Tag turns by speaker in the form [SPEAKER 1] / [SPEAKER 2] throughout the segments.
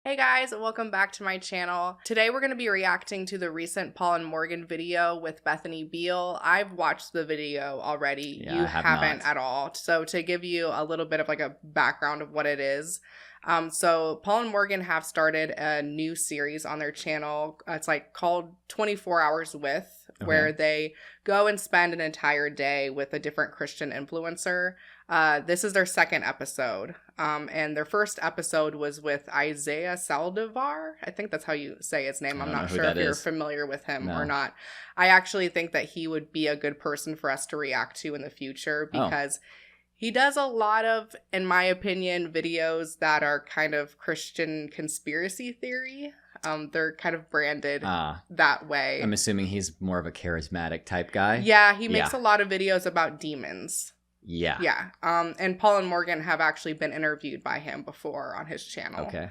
[SPEAKER 1] Hey guys, welcome back to my channel. Today we're going to be reacting to the recent Paul and Morgan video with Bethany Beal. I've watched the video already.
[SPEAKER 2] Yeah,
[SPEAKER 1] You
[SPEAKER 2] I have
[SPEAKER 1] haven't
[SPEAKER 2] not.
[SPEAKER 1] at all. So to give you a little bit of like a background of what it is. So Paul and Morgan have started a new series on their channel. It's like called 24 Hours With, where they go and spend an entire day with a different Christian influencer. This is their second episode. And their first episode was with Isaiah Saldivar. I think that's how you say his name. I'm not sure if you're familiar with him or not. I actually think that he would be a good person for us to react to in the future because he does a lot of, in my opinion, videos that are kind of Christian conspiracy theory. They're kind of branded that way.
[SPEAKER 2] I'm assuming he's more of a charismatic type guy.
[SPEAKER 1] Yeah, he makes a lot of videos about demons.
[SPEAKER 2] Yeah.
[SPEAKER 1] Yeah. And Paul and Morgan have actually been interviewed by him before on his channel.
[SPEAKER 2] Okay.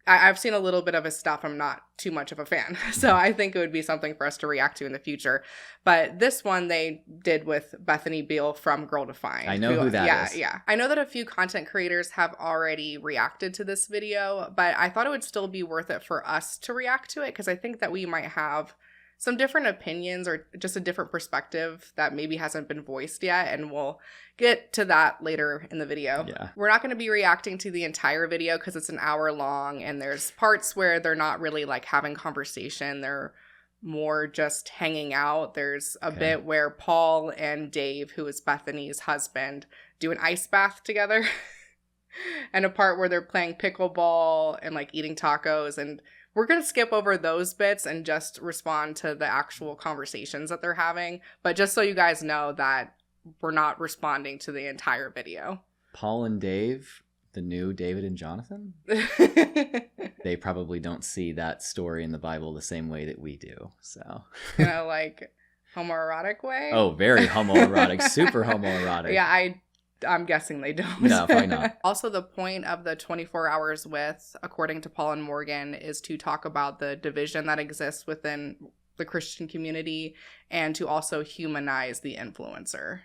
[SPEAKER 1] I've seen a little bit of his stuff. I'm not too much of a fan. So I think it would be something for us to react to in the future. But this one they did with Bethany Beal from Girl Defined.
[SPEAKER 2] I know who that is.
[SPEAKER 1] Yeah. I know that a few content creators have already reacted to this video, but I thought it would still be worth it for us to react to it because I think that we might have some different opinions or just a different perspective that maybe hasn't been voiced yet, and we'll get to that later in the video.
[SPEAKER 2] Yeah.
[SPEAKER 1] We're not going to be reacting to the entire video because it's an hour long, and there's parts where they're not really like having conversation. They're more just hanging out. There's a bit where Paul and Dave, who is Bethany's husband, do an ice bath together. And a part where they're playing pickleball and like eating tacos, and we're going to skip over those bits and just respond to the actual conversations that they're having. But just so you guys know that we're not responding to the entire video.
[SPEAKER 2] Paul and Dave, the new David and Jonathan, they probably don't see that story in the Bible the same way that we do. So,
[SPEAKER 1] like homoerotic way?
[SPEAKER 2] Oh, very homoerotic, super homoerotic.
[SPEAKER 1] Yeah, I'm guessing they don't.
[SPEAKER 2] No, probably not.
[SPEAKER 1] Also, the point of the 24 Hours With, according to Paul and Morgan, is to talk about the division that exists within the Christian community and to also humanize the influencer.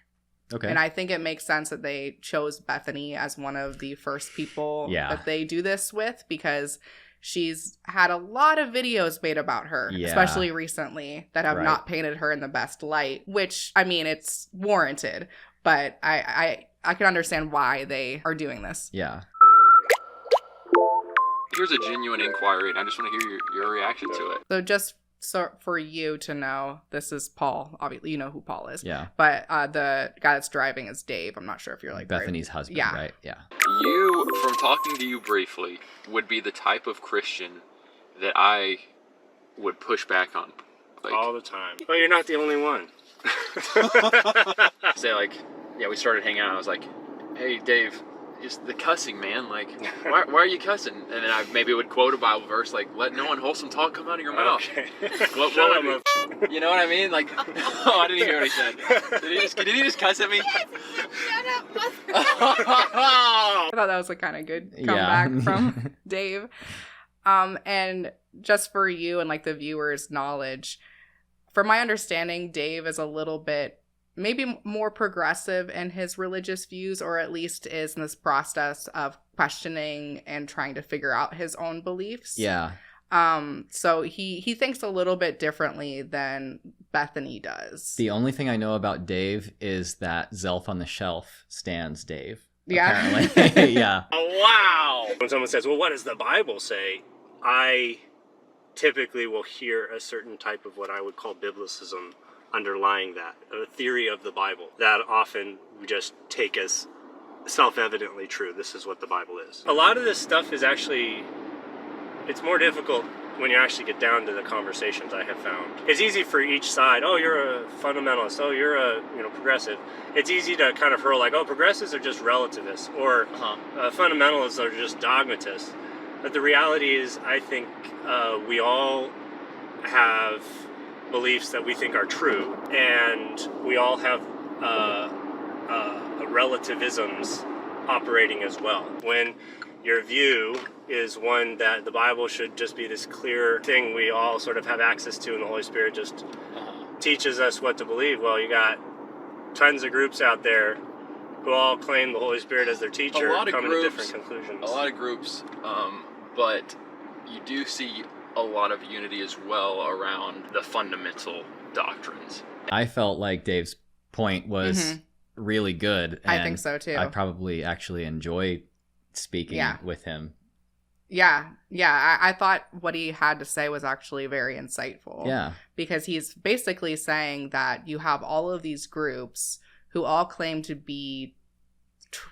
[SPEAKER 2] Okay.
[SPEAKER 1] And I think it makes sense that they chose Bethany as one of the first people that they do this with because she's had a lot of videos made about her, especially recently, that have not painted her in the best light, which, I mean, it's warranted. But I can understand why they are doing this.
[SPEAKER 2] Yeah.
[SPEAKER 3] Here's a genuine inquiry, and I just want to hear your reaction to it.
[SPEAKER 1] So just for you to know, this is Paul. Obviously, you know who Paul is.
[SPEAKER 2] Yeah.
[SPEAKER 1] But the guy that's driving is Dave. I'm not sure if you're like
[SPEAKER 2] Bethany's husband, right? Yeah.
[SPEAKER 3] You, from talking to you briefly, would be the type of Christian that I would push back on.
[SPEAKER 4] Like, all the time. Well, you're not the only one.
[SPEAKER 3] Say like, yeah, we started hanging out. I was like, hey, Dave, just the cussing, man. Like, why are you cussing? And then I maybe would quote a Bible verse like, let no unwholesome talk come out of your mouth.
[SPEAKER 4] Okay.
[SPEAKER 3] You know what I mean? Like, oh, I didn't even hear what he said. Did he just cuss at me?
[SPEAKER 1] Yes, shut up, mother. I thought that was a kind of good comeback from Dave. And just for you and like the viewers' knowledge, from my understanding, Dave is a little bit maybe more progressive in his religious views, or at least is in this process of questioning and trying to figure out his own beliefs.
[SPEAKER 2] Yeah.
[SPEAKER 1] So he thinks a little bit differently than Bethany does.
[SPEAKER 2] The only thing I know about Dave is that Zelf on the Shelf stands Dave.
[SPEAKER 1] Yeah.
[SPEAKER 2] Apparently. Yeah.
[SPEAKER 4] Oh, wow. When someone says, well, what does the Bible say? I typically will hear a certain type of what I would call biblicism underlying that, a theory of the Bible that often we just take as self-evidently true. This is what the Bible is. A lot of this stuff is actually, it's more difficult when you actually get down to the conversations, I have found. It's easy for each side, oh, you're a fundamentalist, oh, you're a progressive. It's easy to kind of hurl like, oh, progressives are just relativists, or fundamentalists are just dogmatists. But the reality is, I think we all have beliefs that we think are true, and we all have relativisms operating as well. When your view is one that the Bible should just be this clear thing we all sort of have access to, and the Holy Spirit just teaches us what to believe, well, you got tons of groups out there who all claim the Holy Spirit as their teacher come to different conclusions.
[SPEAKER 3] A lot of groups, but you do see a lot of unity as well around the fundamental doctrines.
[SPEAKER 2] I felt like Dave's point was really good. And
[SPEAKER 1] I think so too.
[SPEAKER 2] I probably actually enjoy speaking with him.
[SPEAKER 1] Yeah. I thought what he had to say was actually very insightful.
[SPEAKER 2] Yeah.
[SPEAKER 1] Because he's basically saying that you have all of these groups who all claim to be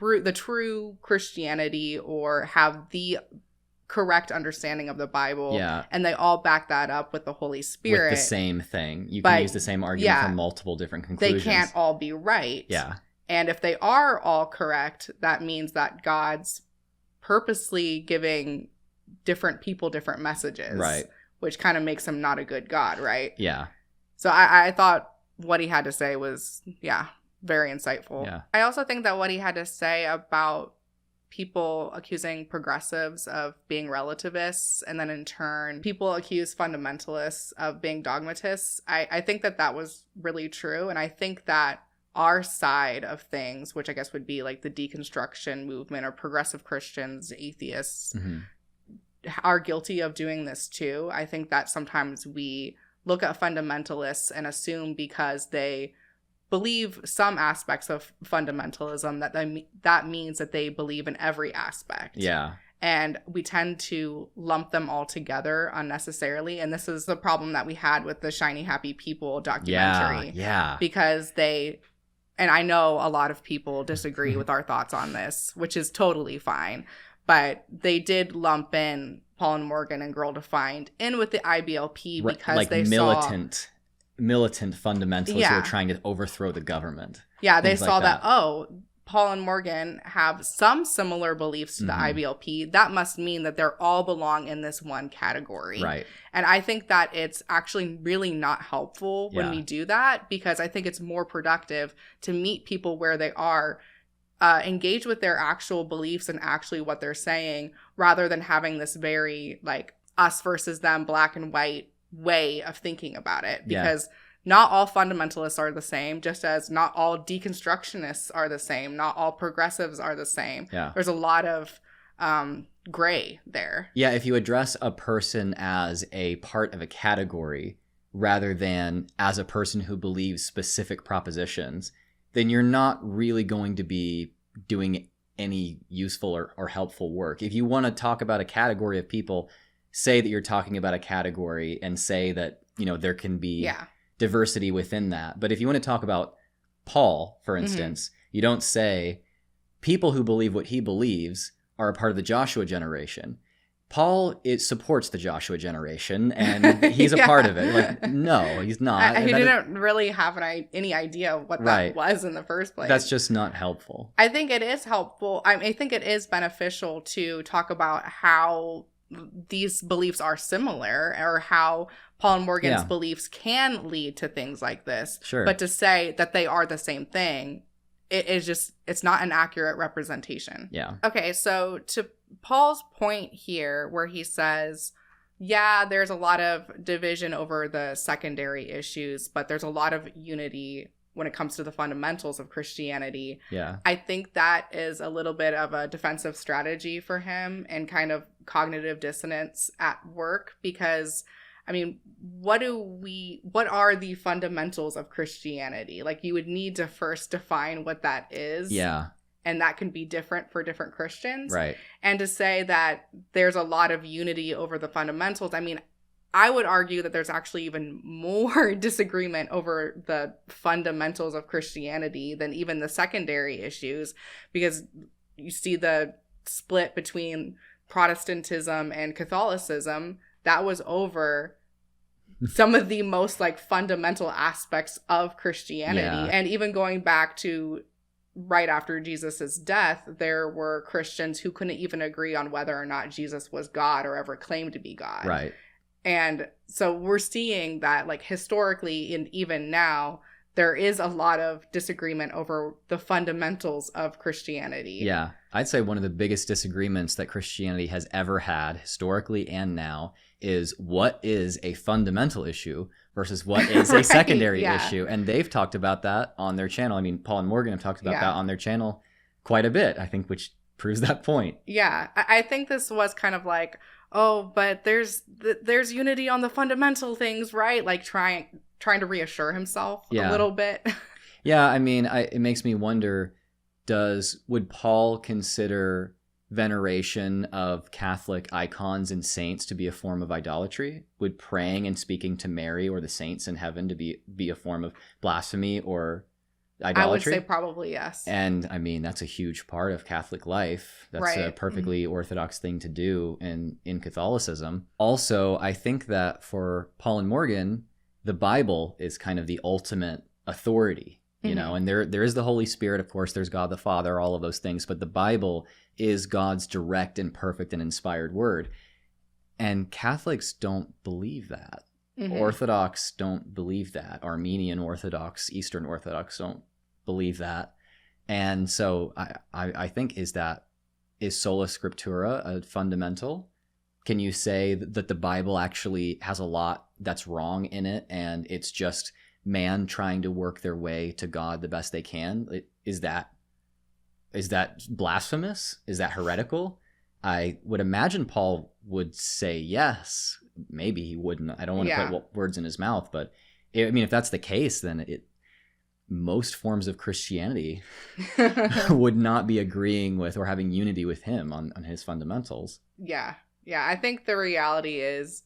[SPEAKER 1] the true Christianity or have the correct understanding of the Bible.
[SPEAKER 2] Yeah.
[SPEAKER 1] And they all back that up with the Holy Spirit.
[SPEAKER 2] With the same thing. You can use the same argument from multiple different conclusions.
[SPEAKER 1] They can't all be right.
[SPEAKER 2] Yeah.
[SPEAKER 1] And if they are all correct, that means that God's purposely giving different people different messages.
[SPEAKER 2] Right.
[SPEAKER 1] Which kind of makes him not a good God, right?
[SPEAKER 2] Yeah.
[SPEAKER 1] So I thought what he had to say was, very insightful.
[SPEAKER 2] Yeah.
[SPEAKER 1] I also think that what he had to say about people accusing progressives of being relativists, and then in turn, people accuse fundamentalists of being dogmatists, I think that was really true. And I think that our side of things, which I guess would be like the deconstruction movement or progressive Christians, atheists, are guilty of doing this too. I think that sometimes we look at fundamentalists and assume because they believe some aspects of fundamentalism that means that they believe in every aspect.
[SPEAKER 2] Yeah.
[SPEAKER 1] And we tend to lump them all together unnecessarily. And this is the problem that we had with the Shiny Happy People documentary.
[SPEAKER 2] Yeah.
[SPEAKER 1] Because and I know a lot of people disagree with our thoughts on this, which is totally fine. But they did lump in Paul and Morgan and Girl Defined in with the IBLP because
[SPEAKER 2] like
[SPEAKER 1] they
[SPEAKER 2] militant fundamentalists who are trying to overthrow the government.
[SPEAKER 1] Yeah, they saw that, Paul and Morgan have some similar beliefs to the IBLP. That must mean that they're all belong in this one category.
[SPEAKER 2] Right.
[SPEAKER 1] And I think that it's actually really not helpful when we do that, because I think it's more productive to meet people where they are, engage with their actual beliefs and actually what they're saying, rather than having this very like us versus them, black and white way of thinking about it. Because not all fundamentalists are the same, just as not all deconstructionists are the same, not all progressives are the same. There's a lot of gray there.
[SPEAKER 2] If you address a person as a part of a category rather than as a person who believes specific propositions, then you're not really going to be doing any useful or helpful work. If you want to talk about a category of people, say that you're talking about a category and say that, there can be diversity within that. But if you want to talk about Paul, for instance, you don't say people who believe what he believes are a part of the Joshua generation. Paul, it supports the Joshua generation, and he's a part of it. Like, no, he's not.
[SPEAKER 1] He didn't really have any idea what that was in the first place.
[SPEAKER 2] That's just not helpful.
[SPEAKER 1] I think it is helpful. I think it is beneficial to talk about how these beliefs are similar, or how Paul and Morgan's beliefs can lead to things like this.
[SPEAKER 2] Sure.
[SPEAKER 1] But to say that they are the same thing, it's not an accurate representation.
[SPEAKER 2] Yeah.
[SPEAKER 1] Okay, so to Paul's point here, where he says, there's a lot of division over the secondary issues, but there's a lot of unity when it comes to the fundamentals of Christianity.
[SPEAKER 2] Yeah.
[SPEAKER 1] I think that is a little bit of a defensive strategy for him and kind of cognitive dissonance at work, because what are the fundamentals of Christianity? Like, you would need to first define what that is.
[SPEAKER 2] Yeah.
[SPEAKER 1] And that can be different for different Christians.
[SPEAKER 2] Right.
[SPEAKER 1] And to say that there's a lot of unity over the fundamentals, I would argue that there's actually even more disagreement over the fundamentals of Christianity than even the secondary issues, because you see the split between Protestantism and Catholicism. That was over some of the most fundamental aspects of Christianity.
[SPEAKER 2] Yeah.
[SPEAKER 1] And even going back to right after Jesus's death, there were Christians who couldn't even agree on whether or not Jesus was God or ever claimed to be God.
[SPEAKER 2] Right.
[SPEAKER 1] And so we're seeing that historically, and even now, there is a lot of disagreement over the fundamentals of Christianity.
[SPEAKER 2] Yeah. I'd say one of the biggest disagreements that Christianity has ever had, historically and now, is what is a fundamental issue versus what is a
[SPEAKER 1] Right,
[SPEAKER 2] secondary
[SPEAKER 1] yeah.
[SPEAKER 2] issue. And they've talked about that on their channel. I mean, Paul and Morgan have talked about
[SPEAKER 1] Yeah.
[SPEAKER 2] that on their channel quite a bit, I think, which proves that point.
[SPEAKER 1] Yeah, I think this was kind of like, oh, but there's unity on the fundamental things, right? Like trying to reassure himself
[SPEAKER 2] Yeah.
[SPEAKER 1] a little bit.
[SPEAKER 2] Yeah, I mean, it makes me wonder, would Paul consider veneration of Catholic icons and saints to be a form of idolatry? Would praying and speaking to Mary or the saints in heaven to be a form of blasphemy or idolatry?
[SPEAKER 1] I would say probably yes.
[SPEAKER 2] And I mean, that's a huge part of Catholic life. That's a
[SPEAKER 1] Right.
[SPEAKER 2] perfectly orthodox thing to do in Catholicism. Also, I think that for Paul and Morgan, the Bible is kind of the ultimate authority, you know, and there is the Holy Spirit, of course, there's God the Father, all of those things, but the Bible is God's direct and perfect and inspired word. And Catholics don't believe that. Orthodox don't believe that. Armenian Orthodox, Eastern Orthodox don't believe that. And so I think is sola scriptura a fundamental? Can you say that the Bible actually has a lot that's wrong in it and it's just man trying to work their way to God the best they can? Is that blasphemous? Is that heretical? I would imagine Paul would say yes. Maybe he wouldn't. I don't want to put words in his mouth, but I mean, if that's the case, then most forms of Christianity would not be agreeing with or having unity with him on his fundamentals.
[SPEAKER 1] Yeah. I think the reality is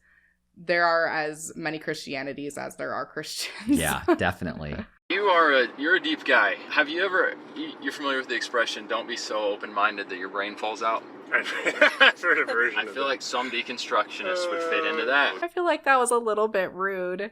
[SPEAKER 1] there are as many Christianities as there are Christians.
[SPEAKER 2] Yeah, definitely.
[SPEAKER 3] You're a deep guy. Have you ever, you're familiar with the expression, don't be so open-minded that your brain falls out?
[SPEAKER 4] I've heard a version
[SPEAKER 3] I
[SPEAKER 4] of
[SPEAKER 3] feel
[SPEAKER 4] that.
[SPEAKER 3] like some deconstructionists would fit into that.
[SPEAKER 1] I feel like that was a little bit rude.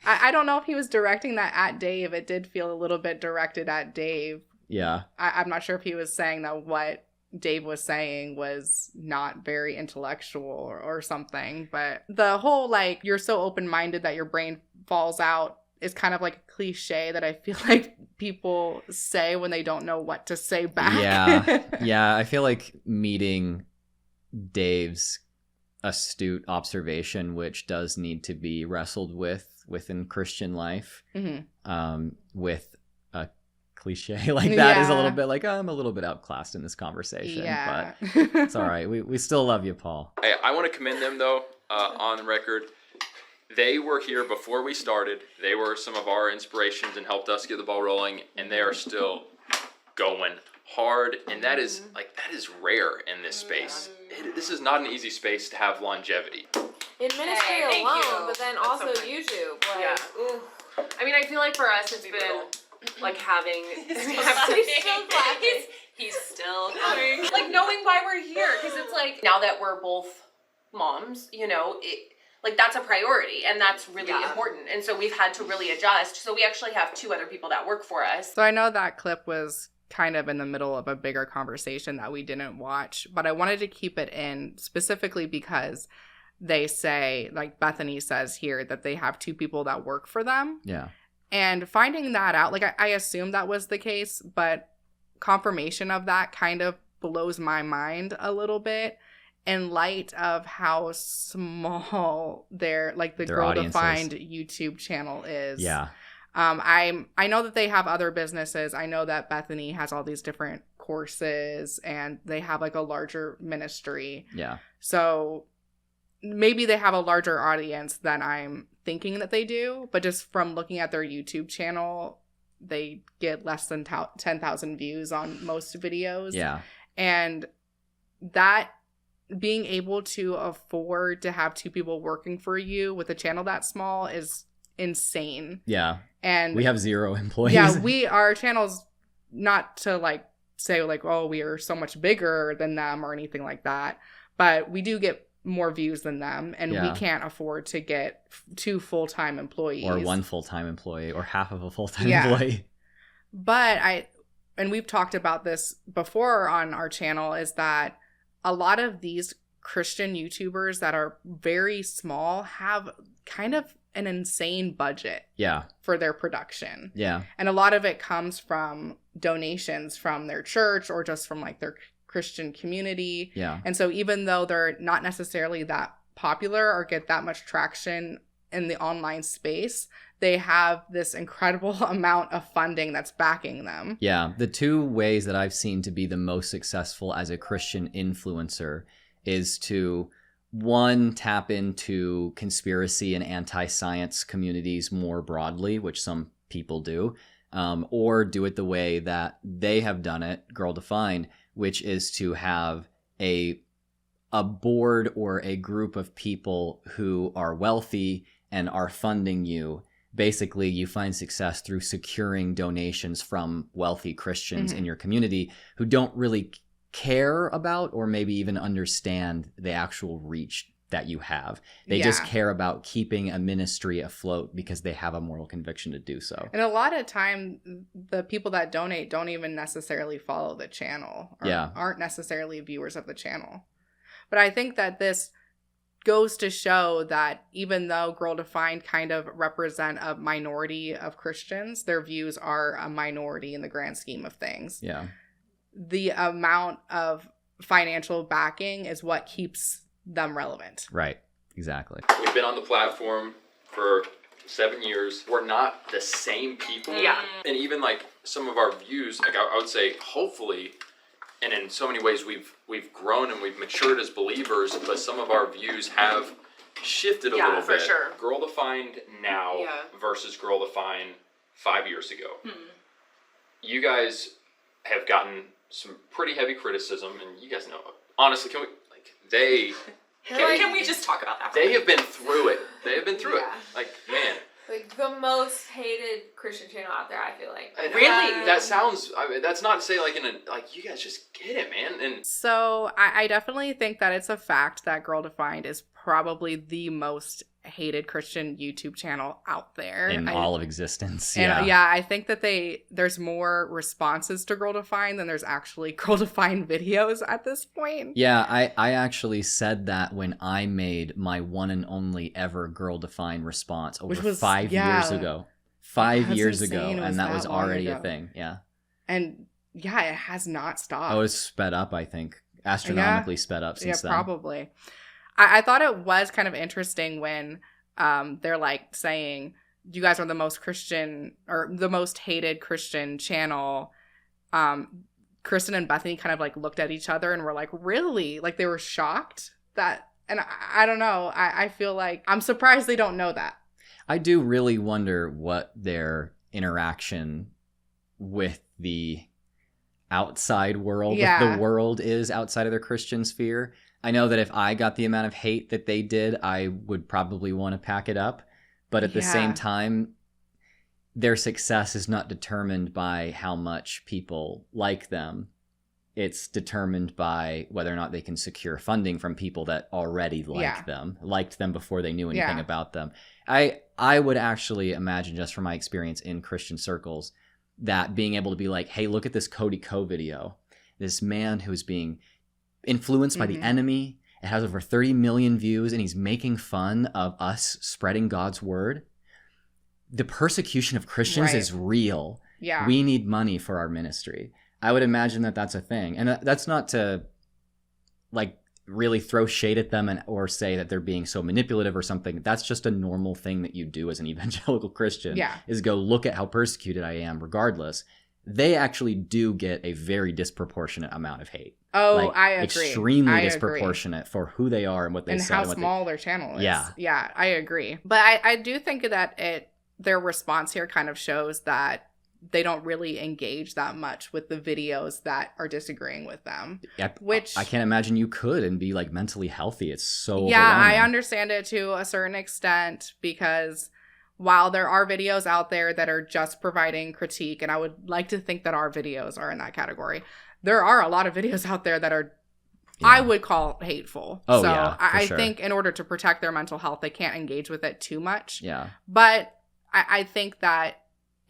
[SPEAKER 1] I don't know if he was directing that at Dave. It did feel a little bit directed at Dave.
[SPEAKER 2] Yeah.
[SPEAKER 1] I'm not sure if he was saying that what Dave was saying was not very intellectual or something, but the whole like you're so open-minded that your brain falls out is kind of like a cliche that I feel like people say when they don't know what to say back.
[SPEAKER 2] Yeah. I feel like meeting Dave's astute observation, which does need to be wrestled with within Christian life, with a cliche like that is a little bit like, I'm a little bit outclassed in this conversation, but it's all right. We still love you, Paul.
[SPEAKER 3] I want to commend them, though, on the record. They were here before we started. They were some of our inspirations and helped us get the ball rolling, and they are still going hard, and that is rare in this space. This is not an easy space to have longevity.
[SPEAKER 5] In ministry
[SPEAKER 6] Hey, thank
[SPEAKER 5] alone,
[SPEAKER 6] you.
[SPEAKER 5] but then
[SPEAKER 6] That's
[SPEAKER 5] also
[SPEAKER 6] so nice.
[SPEAKER 5] YouTube. Like,
[SPEAKER 6] Yeah.
[SPEAKER 5] ooh.
[SPEAKER 6] I mean, I feel like for us, it's been like having.
[SPEAKER 5] He's still clapping.
[SPEAKER 6] He's still clapping. Like knowing why we're here, because it's like now that we're both moms, you know, like that's a priority, and that's really important. And so we've had to really adjust. So we actually have 2 other people that work for us.
[SPEAKER 1] So I know that clip was kind of in the middle of a bigger conversation that we didn't watch, but I wanted to keep it in specifically because they say, like Bethany says here, that they have 2 people that work for them.
[SPEAKER 2] Yeah.
[SPEAKER 1] And finding that out, like I assumed that was the case, but confirmation of that kind of blows my mind a little bit in light of how small their girl-defined YouTube channel is.
[SPEAKER 2] Yeah.
[SPEAKER 1] I know that they have other businesses. I know that Bethany has all these different courses and they have like a larger ministry.
[SPEAKER 2] Yeah.
[SPEAKER 1] So maybe they have a larger audience than I'm thinking that they do, but just from looking at their YouTube channel, they get less than 10,000 views on most videos.
[SPEAKER 2] Yeah.
[SPEAKER 1] And that being able to afford to have 2 people working for you with a channel that small is insane.
[SPEAKER 2] Yeah.
[SPEAKER 1] And
[SPEAKER 2] we have 0 employees.
[SPEAKER 1] Yeah, our channel's not to like say like, oh, we are so much bigger than them or anything like that, but we do get more views than them, and we can't afford to get 2 full-time employees
[SPEAKER 2] or 1 full-time employee or half of a full-time employee.
[SPEAKER 1] But and we've talked about this before on our channel, is that a lot of these Christian YouTubers that are very small have kind of an insane budget
[SPEAKER 2] Yeah.
[SPEAKER 1] for their production.
[SPEAKER 2] Yeah.
[SPEAKER 1] And a lot of it comes from donations from their church or just from like their Christian community.
[SPEAKER 2] Yeah.
[SPEAKER 1] And so even though they're not necessarily that popular or get that much traction in the online space, they have this incredible amount of funding that's backing them.
[SPEAKER 2] Yeah. The two ways that I've seen to be the most successful as a Christian influencer is to, one, tap into conspiracy and anti-science communities more broadly, which some people do, or do it the way that they have done it, Girl Defined, which is to have a board or a group of people who are wealthy and are funding you. Basically, you find success through securing donations from wealthy Christians in your community who don't really care about or maybe even understand the actual reach that you have. They just care about keeping a ministry afloat because they have a moral conviction to do so.
[SPEAKER 1] And a lot of time, the people that donate don't even necessarily follow the channel or aren't necessarily viewers of the channel. But I think that this goes to show that even though Girl Defined kind of represent a minority of Christians, their views are a minority in the grand scheme of things.
[SPEAKER 2] Yeah.
[SPEAKER 1] The amount of financial backing is what keeps them relevant.
[SPEAKER 2] Right. Exactly.
[SPEAKER 3] We've been on the platform for 7 years. We're not the same people.
[SPEAKER 6] Yeah.
[SPEAKER 3] And even like some of our views, like I would say, hopefully, and in so many ways we've grown and we've matured as believers, but some of our views have shifted a little
[SPEAKER 6] for
[SPEAKER 3] bit.
[SPEAKER 6] sure.
[SPEAKER 3] Girl Defined now versus Girl Defined 5 years ago. You guys have gotten some pretty heavy criticism, and you guys know, honestly, can we just talk about that? They have been through it. They have been through it. Like, man.
[SPEAKER 5] Like the most hated Christian channel out there, I feel like.
[SPEAKER 3] Really? That sounds, I mean, that's not to say like you guys just get it, man. And
[SPEAKER 1] so I definitely think that it's a fact that Girl Defined is probably the most hated Christian YouTube channel out there.
[SPEAKER 2] In all of existence.
[SPEAKER 1] And I think that there's more responses to Girl Defined than there's actually Girl Defined videos at this point.
[SPEAKER 2] Yeah, I actually said that when I made my one and only ever Girl Defined response over 5 years ago. 5 years ago, and that was already a thing. Yeah.
[SPEAKER 1] And yeah, it has not stopped.
[SPEAKER 2] Oh, it's sped up, I think. Astronomically sped up since then.
[SPEAKER 1] Yeah, probably. I thought it was kind of interesting when they're like saying, you guys are the most Christian or the most hated Christian channel. Kristen and Bethany kind of like looked at each other and were like, really? Like they were shocked that, and I don't know. I feel like I'm surprised they don't know that.
[SPEAKER 2] I do really wonder what their interaction with the outside world, with the world is outside of their Christian sphere. I know that if I got the amount of hate that they did, I would probably want to pack it up. But at the same time, their success is not determined by how much people like them. It's determined by whether or not they can secure funding from people that already liked them before they knew anything about them. I would actually imagine, just from my experience in Christian circles, that being able to be like, hey, look at this Cody Ko video. This man who's being influenced by the enemy. It has over 30 million views, and he's making fun of us spreading God's word. The persecution of Christians is real.
[SPEAKER 1] Yeah.
[SPEAKER 2] We need money for our ministry. I would imagine that that's a thing. And that's not to like really throw shade at them or say that they're being so manipulative or something. That's just a normal thing that you do as an evangelical Christian, is go look at how persecuted I am regardless. They actually do get a very disproportionate amount of hate.
[SPEAKER 1] Oh,
[SPEAKER 2] like,
[SPEAKER 1] I agree.
[SPEAKER 2] Extremely disproportionate for who they are and what they
[SPEAKER 1] and
[SPEAKER 2] said.
[SPEAKER 1] how small their channel is.
[SPEAKER 2] Yeah.
[SPEAKER 1] Yeah, I agree. But I do think that their response here kind of shows that they don't really engage that much with the videos that are disagreeing with them. Which
[SPEAKER 2] I can't imagine you could and be like mentally healthy. It's so
[SPEAKER 1] yeah,
[SPEAKER 2] overwhelming.
[SPEAKER 1] I understand it to a certain extent, because while there are videos out there that are just providing critique, and I would like to think that our videos are in that category, there are a lot of videos out there that are I would call hateful.
[SPEAKER 2] Oh,
[SPEAKER 1] so
[SPEAKER 2] yeah,
[SPEAKER 1] I
[SPEAKER 2] sure.
[SPEAKER 1] think in order to protect their mental health, they can't engage with it too much.
[SPEAKER 2] Yeah.
[SPEAKER 1] But I think that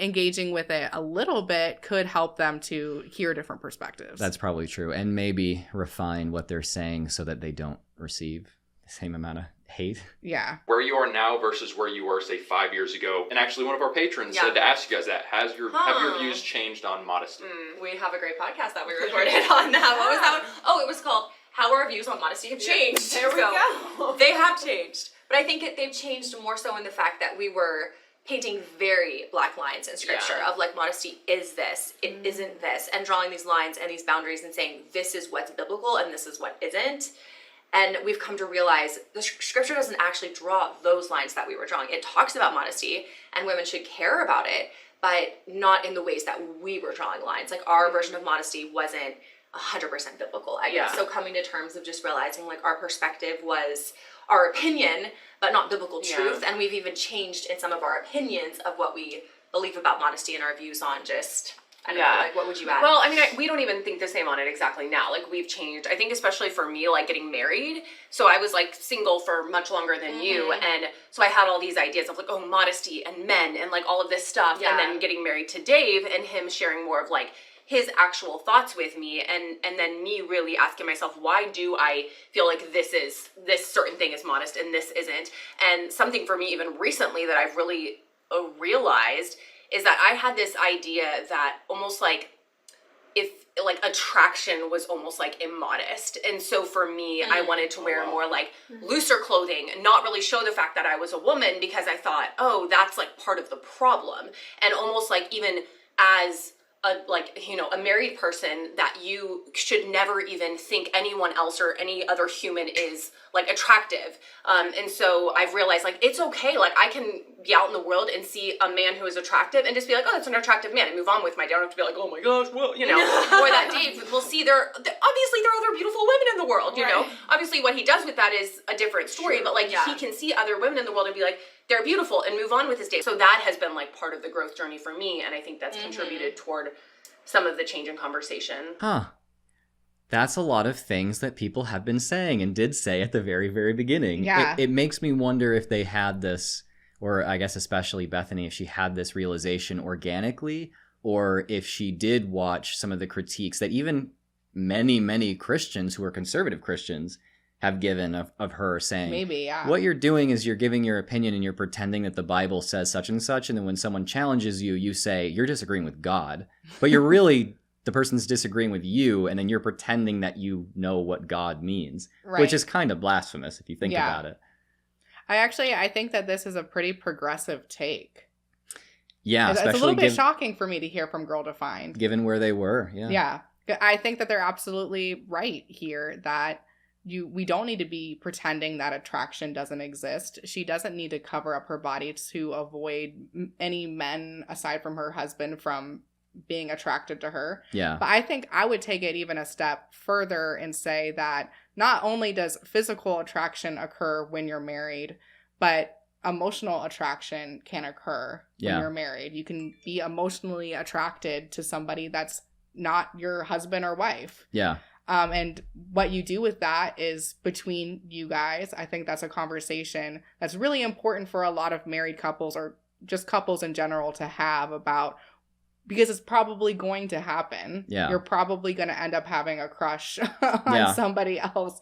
[SPEAKER 1] engaging with it a little bit could help them to hear different perspectives.
[SPEAKER 2] That's probably true. And maybe refine what they're saying so that they don't receive the same amount of hate.
[SPEAKER 1] Yeah.
[SPEAKER 3] Where you are now versus where you were, say, 5 years ago. And actually, one of our patrons said to ask you guys that. Have your views changed on modesty?
[SPEAKER 6] We have a great podcast that we recorded on that. What was that one? Oh, it was called How Our Views on Modesty Have Changed.
[SPEAKER 5] There we go.
[SPEAKER 6] They have changed. But I think they've changed more so in the fact that we were painting very black lines in scripture of like, modesty is this, it isn't this, and drawing these lines and these boundaries and saying this is what's biblical and this is what isn't. And we've come to realize the scripture doesn't actually draw those lines that we were drawing. It talks about modesty and women should care about it, but not in the ways that we were drawing lines. Like our version of modesty wasn't 100% biblical, I guess. So coming to terms of just realizing like our perspective was our opinion, but not biblical truth. And we've even changed in some of our opinions of what we believe about modesty and our views on just, I don't know, like what would you add?
[SPEAKER 7] Well, I mean, we don't even think the same on it exactly now. Like we've changed, I think especially for me, like getting married. So I was like single for much longer than you. And so I had all these ideas of like, oh, modesty and men and like all of this stuff. And then getting married to Dave and him sharing more of like his actual thoughts with me, and then me really asking myself, why do I feel like this certain thing is modest and this isn't? And something for me even recently that I've really realized is that I had this idea that almost like if like attraction was almost like immodest. And so for me, I wanted to wear more like looser clothing and not really show the fact that I was a woman, because I thought, oh, that's like part of the problem. And almost like even as a married person, that you should never even think anyone else or any other human is like attractive. And so I've realized like it's okay. Like I can be out in the world and see a man who is attractive and just be like, oh, that's an attractive man, and move on with my day. I don't have to be like, oh my gosh, well, or that Dave will see obviously there are other beautiful women in the world, you know. Obviously what he does with that is a different story, but like he can see other women in the world and be like, they're beautiful, and move on with his day. So that has been like part of the growth journey for me, and I think that's contributed toward some of the change in conversation.
[SPEAKER 2] That's a lot of things that people have been saying and did say at the very, very beginning.
[SPEAKER 1] Yeah.
[SPEAKER 2] It makes me wonder if they had this, or I guess especially Bethany, if she had this realization organically, or if she did watch some of the critiques that even many, many Christians who are conservative Christians have given of her, saying,
[SPEAKER 1] Maybe, yeah.
[SPEAKER 2] What you're doing is you're giving your opinion and you're pretending that the Bible says such and such, and then when someone challenges you, you say, you're disagreeing with God. But you're really, the person's disagreeing with you, and then you're pretending that you know what God means, which is kind of blasphemous if you think about it.
[SPEAKER 1] I think that this is a pretty progressive take.
[SPEAKER 2] Yeah,
[SPEAKER 1] it's a little bit shocking for me to hear from Girl Defined.
[SPEAKER 2] Given where they were,
[SPEAKER 1] Yeah. I think that they're absolutely right here, that we don't need to be pretending that attraction doesn't exist. She doesn't need to cover up her body to avoid any men aside from her husband from being attracted to her.
[SPEAKER 2] Yeah.
[SPEAKER 1] But I think I would take it even a step further and say that not only does physical attraction occur when you're married, but emotional attraction can occur when you're married. You can be emotionally attracted to somebody that's not your husband or wife.
[SPEAKER 2] Yeah.
[SPEAKER 1] And what you do with that is between you guys. I think that's a conversation that's really important for a lot of married couples or just couples in general to have about, because it's probably going to happen.
[SPEAKER 2] Yeah.
[SPEAKER 1] You're probably going to end up having a crush on somebody else.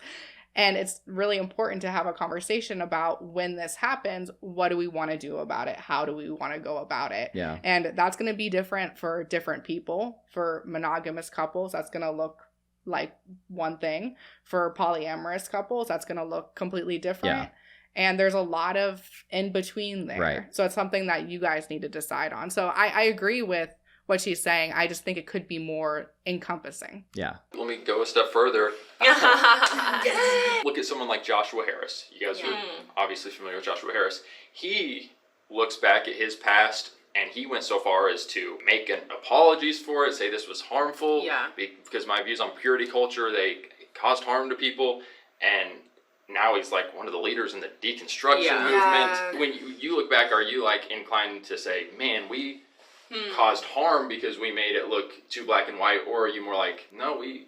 [SPEAKER 1] And it's really important to have a conversation about when this happens, what do we want to do about it? How do we want to go about it?
[SPEAKER 2] Yeah.
[SPEAKER 1] And that's going to be different for different people. For monogamous couples, that's going to look like one thing. For polyamorous couples, that's going to look completely different.
[SPEAKER 2] Yeah.
[SPEAKER 1] And there's a lot of in between there.
[SPEAKER 2] Right.
[SPEAKER 1] So it's something that you guys need to decide on. So I agree with what she's saying. I just think it could be more encompassing.
[SPEAKER 2] Yeah.
[SPEAKER 3] Let me go a step further. Look at someone like Joshua Harris. You guys are obviously familiar with Joshua Harris. He looks back at his past, and he went so far as to make apologies for it, say this was harmful, because my views on purity culture, they caused harm to people, and now he's like one of the leaders in the deconstruction movement. When you look back, are you like inclined to say, man, we caused harm because we made it look too black and white, or are you more like, no, we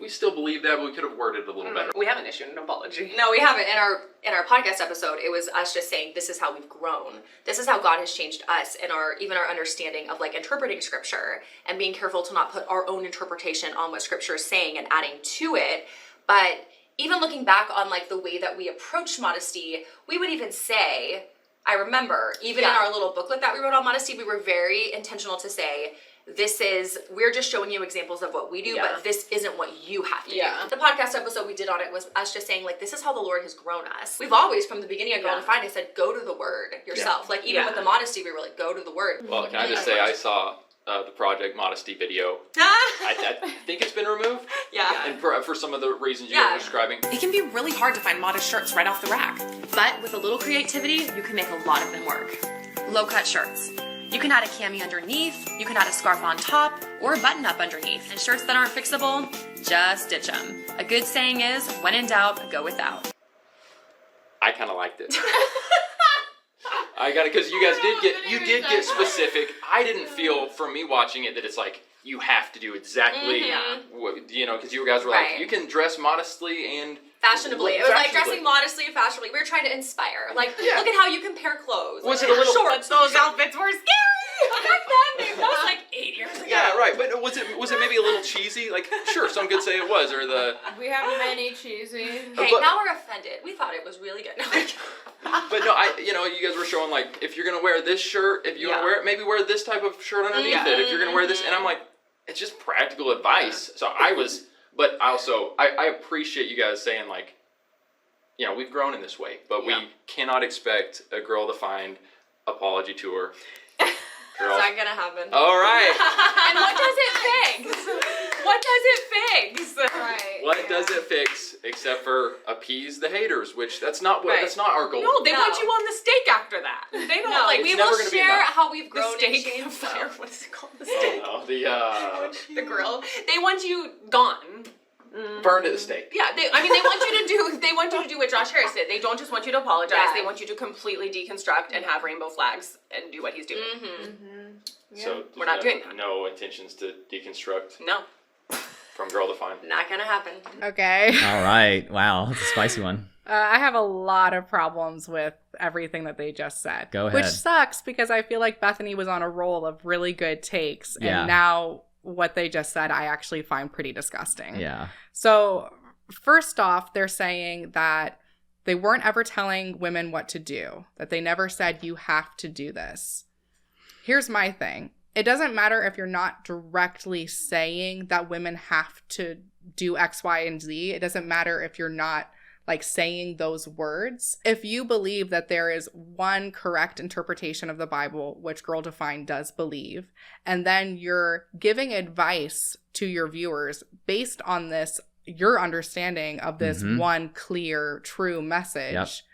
[SPEAKER 3] still believe that, but we could have worded it a little better?
[SPEAKER 7] We haven't issued an apology.
[SPEAKER 6] No, we haven't. In our podcast episode, it was us just saying this is how we've grown. This is how God has changed us, and our understanding of like interpreting scripture and being careful to not put our own interpretation on what scripture is saying and adding to it. But
[SPEAKER 7] even looking back on like the way that we approached modesty, we would even say, I remember, even in our little booklet that we wrote on modesty, we were very intentional to say, we're just showing you examples of what we do, but this isn't what you have to do. The podcast episode we did on it was us just saying, like, this is how the Lord has grown us. We've always, from the beginning of Girl Defined, I said, go to the Word yourself. Like, even with the modesty, we were like, go to the Word.
[SPEAKER 3] Well, can I just say, I saw the Project Modesty video. I think it's been removed. And for some of the reasons you were describing.
[SPEAKER 7] It can be really hard to find modest shirts right off the rack. But with a little creativity, you can make a lot of them work. Low-cut shirts. You can add a cami underneath, you can add a scarf on top, or a button-up underneath. And shirts that aren't fixable, just stitch them. A good saying is, when in doubt, go without.
[SPEAKER 3] I kind of liked it. I got it, because you guys did get specific. I didn't feel, from me watching it, that it's like, you have to do exactly, what, you know, because you guys were like, you can dress modestly and
[SPEAKER 7] fashionably. It was like dressing modestly and fashionably. We were trying to inspire. Like, look at how you compare clothes.
[SPEAKER 3] Was it a little
[SPEAKER 7] shorts? Those outfits were scary. Back then, that was like 8 years ago.
[SPEAKER 3] Yeah, right. But was it maybe a little cheesy? Like, sure, some could say it was, or the.
[SPEAKER 5] We have many cheesy.
[SPEAKER 7] Hey, now we're offended. We thought it was really good.
[SPEAKER 3] But no, you guys were showing like, if you're gonna wear this shirt, if you want to wear it, maybe wear this type of shirt underneath it. If you're gonna wear this, and I'm like, it's just practical advice. So but also, I appreciate you guys saying like, you know, we've grown in this way, but we cannot expect a Girl Defined apology tour.
[SPEAKER 7] It's not gonna happen.
[SPEAKER 3] All right.
[SPEAKER 7] And what does it fix? What does it fix?
[SPEAKER 5] Right.
[SPEAKER 3] What does it fix except for appease the haters? Which that's not our goal.
[SPEAKER 6] No, they want you on the stake after that. They don't like.
[SPEAKER 3] It's
[SPEAKER 7] We
[SPEAKER 3] never
[SPEAKER 7] will
[SPEAKER 3] gonna be
[SPEAKER 7] share
[SPEAKER 3] enough.
[SPEAKER 7] how we've grown
[SPEAKER 6] The
[SPEAKER 7] and
[SPEAKER 6] steak
[SPEAKER 7] changed.
[SPEAKER 6] fire. What is it called? The
[SPEAKER 3] Oh,
[SPEAKER 6] steak.
[SPEAKER 3] the
[SPEAKER 7] The grill.
[SPEAKER 6] They want you gone.
[SPEAKER 3] burned at the stake.
[SPEAKER 6] Yeah, they want you to do what Josh Harris did. They don't just want you to apologize.
[SPEAKER 7] Yeah.
[SPEAKER 6] They want you to completely deconstruct and have rainbow flags and do what he's doing.
[SPEAKER 3] So
[SPEAKER 6] We're not doing that.
[SPEAKER 3] No intentions to deconstruct
[SPEAKER 6] No,
[SPEAKER 3] from Girl Defined.
[SPEAKER 7] Not gonna happen.
[SPEAKER 1] Okay.
[SPEAKER 2] All right. Wow, that's a spicy one.
[SPEAKER 1] I have a lot of problems with everything that they just said.
[SPEAKER 2] Go
[SPEAKER 1] Which
[SPEAKER 2] ahead.
[SPEAKER 1] sucks because I feel like Bethany was on a roll of really good takes.
[SPEAKER 2] Yeah.
[SPEAKER 1] And now what they just said, I actually find pretty disgusting.
[SPEAKER 2] Yeah.
[SPEAKER 1] So, first off, they're saying that they weren't ever telling women what to do, that they never said, you have to do this. Here's my thing. It doesn't matter if you're not directly saying that women have to do X, Y, and Z. It doesn't matter if you're not like saying those words. If you believe that there is one correct interpretation of the Bible, which Girl Defined does believe, and then you're giving advice to your viewers based on this, your understanding of this one clear, true message,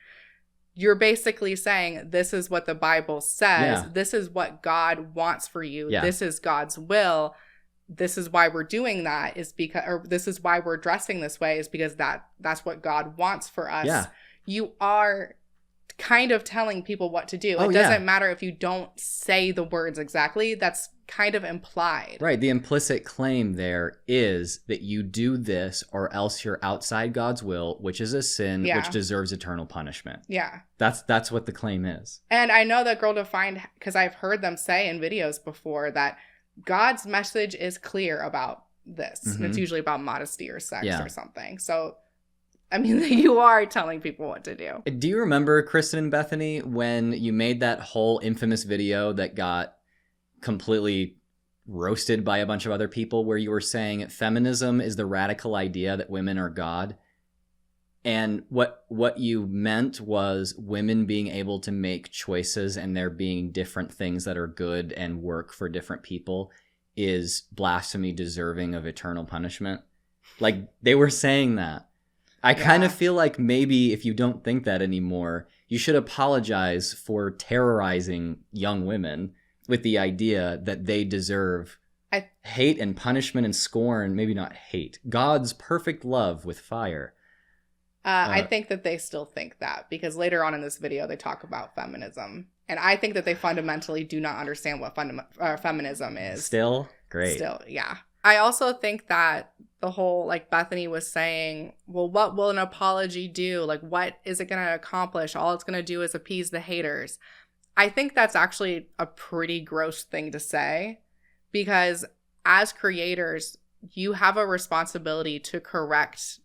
[SPEAKER 1] you're basically saying, this is what the Bible says.
[SPEAKER 2] Yeah.
[SPEAKER 1] This is what God wants for you.
[SPEAKER 2] Yeah.
[SPEAKER 1] This is God's will. This is why we're doing that, is because, or this is why we're dressing this way, is because that's what God wants for us.
[SPEAKER 2] Yeah.
[SPEAKER 1] You are kind of telling people what to do.
[SPEAKER 2] Oh,
[SPEAKER 1] it doesn't matter if you don't say the words exactly. That's kind of implied.
[SPEAKER 2] Right. The implicit claim there is that you do this or else you're outside God's will, which is a sin,
[SPEAKER 1] Yeah.
[SPEAKER 2] which deserves eternal punishment.
[SPEAKER 1] Yeah.
[SPEAKER 2] That's what the claim is.
[SPEAKER 1] And I know that Girl Defined, because I've heard them say in videos before that God's message is clear about this. And it's usually about modesty or sex or something. So, I mean, you are telling people what to do.
[SPEAKER 2] Do you remember, Kristen and Bethany, when you made that whole infamous video that got completely roasted by a bunch of other people, where you were saying feminism is the radical idea that women are God? And what you meant was women being able to make choices and there being different things that are good and work for different people is blasphemy deserving of eternal punishment. Like, they were saying that. I kind of feel like maybe if you don't think that anymore, you should apologize for terrorizing young women with the idea that they deserve hate and punishment and scorn. Maybe not hate. God's perfect love with fire.
[SPEAKER 1] I think that they still think that, because later on in this video, they talk about feminism. And I think that they fundamentally do not understand what feminism is.
[SPEAKER 2] Still? Great.
[SPEAKER 1] Still, yeah. I also think that the whole, like Bethany was saying, well, what will an apology do? Like, what is it going to accomplish? All it's going to do is appease the haters. I think that's actually a pretty gross thing to say, because as creators, you have a responsibility to correct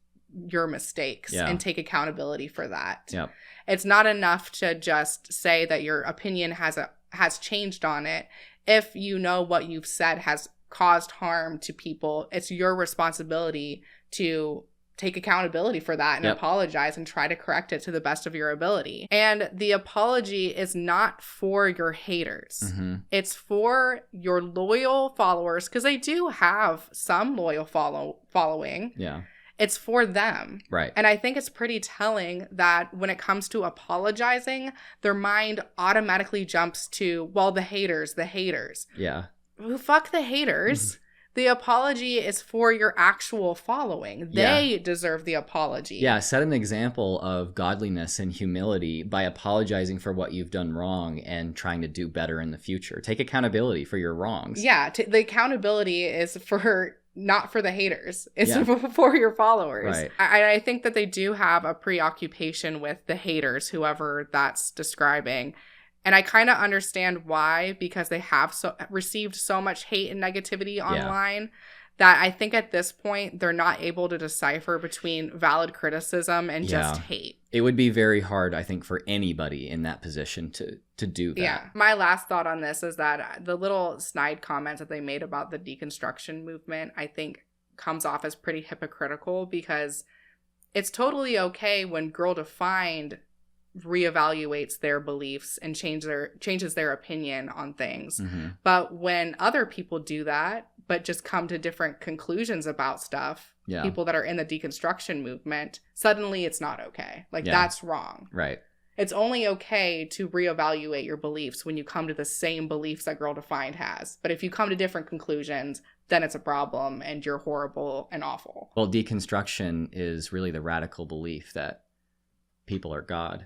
[SPEAKER 1] your mistakes and take accountability for that.
[SPEAKER 2] Yep.
[SPEAKER 1] It's not enough to just say that your opinion has changed on it. If you know what you've said has caused harm to people, it's your responsibility to take accountability for that and apologize and try to correct it to the best of your ability. And the apology is not for your haters.
[SPEAKER 2] Mm-hmm.
[SPEAKER 1] It's for your loyal followers, because they do have some loyal following.
[SPEAKER 2] Yeah.
[SPEAKER 1] It's for them.
[SPEAKER 2] Right.
[SPEAKER 1] And I think it's pretty telling that when it comes to apologizing, their mind automatically jumps to, well, the haters.
[SPEAKER 2] Yeah.
[SPEAKER 1] Fuck the haters. The apology is for your actual following. They deserve the apology.
[SPEAKER 2] Yeah, set an example of godliness and humility by apologizing for what you've done wrong and trying to do better in the future. Take accountability for your wrongs.
[SPEAKER 1] Yeah, the accountability is for not for the haters. It's for your followers.
[SPEAKER 2] Right.
[SPEAKER 1] I think that they do have a preoccupation with the haters, whoever that's describing. And I kind of understand why, because they have received so much hate and negativity online that I think at this point they're not able to decipher between valid criticism and just hate.
[SPEAKER 2] It would be very hard, I think, for anybody in that position to do that.
[SPEAKER 1] Yeah. My last thought on this is that the little snide comments that they made about the deconstruction movement, I think comes off as pretty hypocritical, because it's totally okay when Girl Defined reevaluates their beliefs and changes their opinion on things.
[SPEAKER 2] Mm-hmm.
[SPEAKER 1] But when other people do that, but just come to different conclusions about stuff, people that are in the deconstruction movement, suddenly it's not okay. Like, that's wrong.
[SPEAKER 2] Right.
[SPEAKER 1] It's only okay to reevaluate your beliefs when you come to the same beliefs that Girl Defined has. But if you come to different conclusions, then it's a problem and you're horrible and awful.
[SPEAKER 2] Well, deconstruction is really the radical belief that people are God,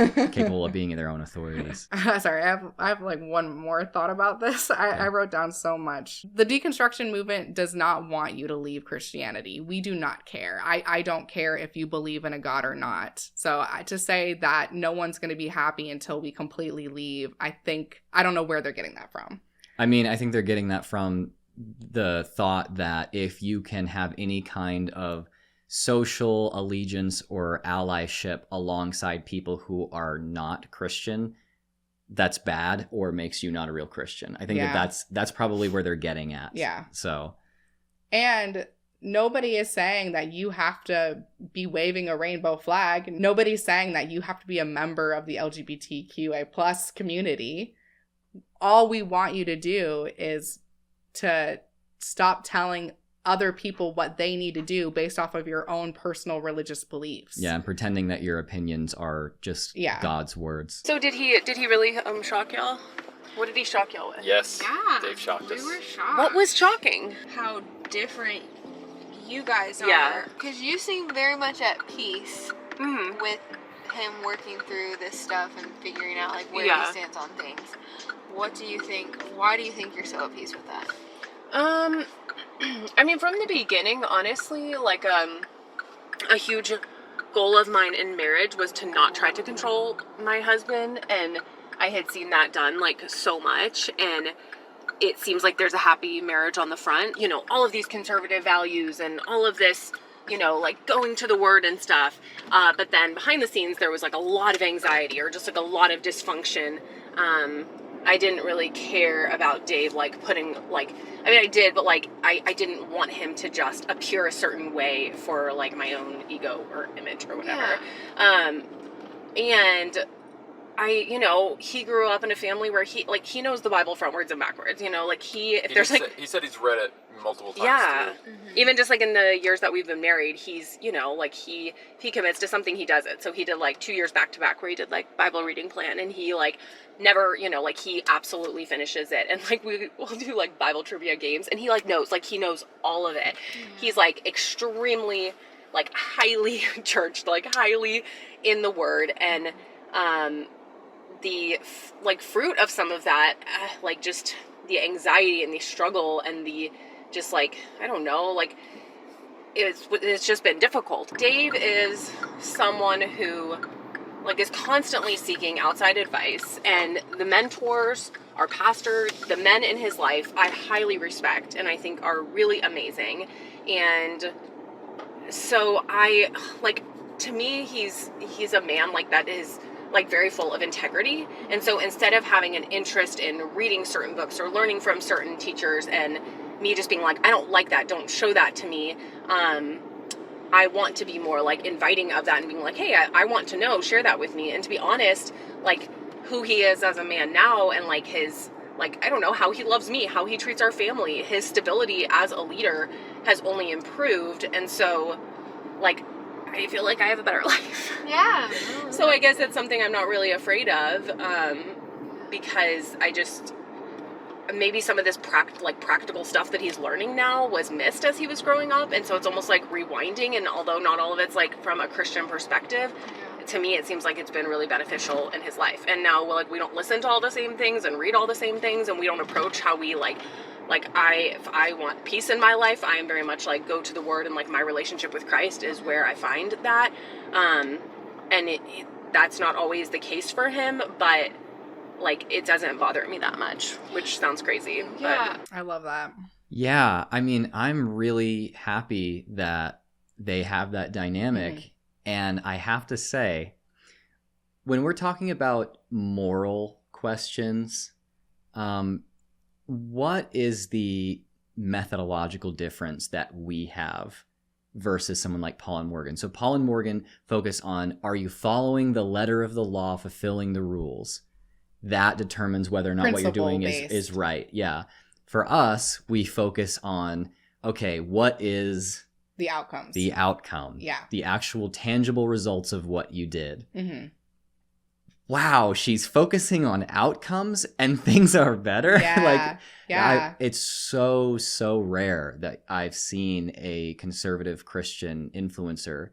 [SPEAKER 2] capable of being their own authorities.
[SPEAKER 1] Sorry, I have like one more thought about this. I wrote down so much. The deconstruction movement does not want you to leave Christianity. We do not care. I don't care if you believe in a God or not. So to say that no one's going to be happy until we completely leave, I don't know where they're getting that from.
[SPEAKER 2] I mean, I think they're getting that from the thought that if you can have any kind of social allegiance or allyship alongside people who are not Christian, that's bad or makes you not a real Christian. I think that's probably where they're getting at.
[SPEAKER 1] Yeah.
[SPEAKER 2] So.
[SPEAKER 1] And nobody is saying that you have to be waving a rainbow flag. Nobody's saying that you have to be a member of the LGBTQA plus community. All we want you to do is to stop telling other people what they need to do based off of your own personal religious beliefs.
[SPEAKER 2] Yeah, and pretending that your opinions are just God's words.
[SPEAKER 6] So did he really shock y'all? What did he shock y'all with?
[SPEAKER 3] Yes.
[SPEAKER 5] Yeah.
[SPEAKER 3] Dave shocked us.
[SPEAKER 5] We were shocked.
[SPEAKER 6] What was shocking?
[SPEAKER 5] How different you guys are.
[SPEAKER 6] Yeah.
[SPEAKER 5] Because you seem very much at peace
[SPEAKER 6] Mm-hmm.
[SPEAKER 5] with him working through this stuff and figuring out like where he stands on things. What do you think? Why do you think you're so at peace with that?
[SPEAKER 6] I mean, from the beginning, honestly, like, a huge goal of mine in marriage was to not try to control my husband, and I had seen that done, like, so much, and it seems like there's a happy marriage on the front, you know, all of these conservative values and all of this, you know, like, going to the word and stuff, but then behind the scenes, there was, like, a lot of anxiety, or just, like, a lot of dysfunction. I didn't really care about Dave, like, putting, like, I mean, I did, but, like, I didn't want him to just appear a certain way for, like, my own ego or image or whatever.
[SPEAKER 5] Yeah.
[SPEAKER 6] And you know, he grew up in a family where he knows the Bible frontwards and backwards, you know, like, he
[SPEAKER 3] said he's read it multiple times.
[SPEAKER 6] Yeah.
[SPEAKER 3] Too.
[SPEAKER 5] Mm-hmm.
[SPEAKER 6] Even just, like, in the years that we've been married, he's, you know, like, if he commits to something, he does it. So he did, like, 2 years back to back where he did, like, Bible reading plan, and he, like, never, you know, like, he absolutely finishes it. And, like, we'll do, like, Bible trivia games, and he, like, knows all of it. Mm-hmm. He's, like, extremely, like, highly churched, like, highly in the word, and the, like, fruit of some of that, like, just the anxiety and the struggle and the just, like, I don't know, like, it's just been difficult. Dave is someone who, like, is constantly seeking outside advice, and the mentors, our pastor, the men in his life, I highly respect and I think are really amazing. And
[SPEAKER 7] So I, like, to me, he's a man, like, that is, like, very full of integrity. And so instead of having an interest in reading certain books or learning from certain teachers and me just being like, I don't like that, don't show that to me, I want to be more, like, inviting of that and being like, hey, I want to know, share that with me. And to be honest, like, who he is as a man now and, like, his, like, I don't know, how he loves me, how he treats our family, his stability as a leader has only improved. And so, like, I feel like I have a better life.
[SPEAKER 5] Yeah.
[SPEAKER 7] So I guess that's something I'm not really afraid of, because I just, maybe some of this practical stuff that he's learning now was missed as he was growing up. And so it's almost like rewinding. And although not all of it's, like, from a Christian perspective, to me, it seems like it's been really beneficial in his life. And now, well, like, we don't listen to all the same things and read all the same things, and we don't approach how we, like, if I want peace in my life, I am very much, like, go to the Word, and, like, my relationship with Christ is where I find that. And that's not always the case for him, but, like, it doesn't bother me that much, which sounds crazy.
[SPEAKER 5] Yeah.
[SPEAKER 7] But
[SPEAKER 1] I love that.
[SPEAKER 2] Yeah, I mean, I'm really happy that they have that dynamic. Mm-hmm. And I have to say, when we're talking about moral questions, what is the methodological difference that we have versus someone like Paul and Morgan? So Paul and Morgan focus on, are you following the letter of the law, fulfilling the rules? That determines whether or not what you're doing is right. Yeah. For us, we focus on, okay, what is
[SPEAKER 1] the outcomes?
[SPEAKER 2] The outcome. Yeah. The actual tangible results of what you did. Mm-hmm. Wow, she's focusing on outcomes and things are better.
[SPEAKER 1] Yeah.
[SPEAKER 2] It's so rare that I've seen a conservative Christian influencer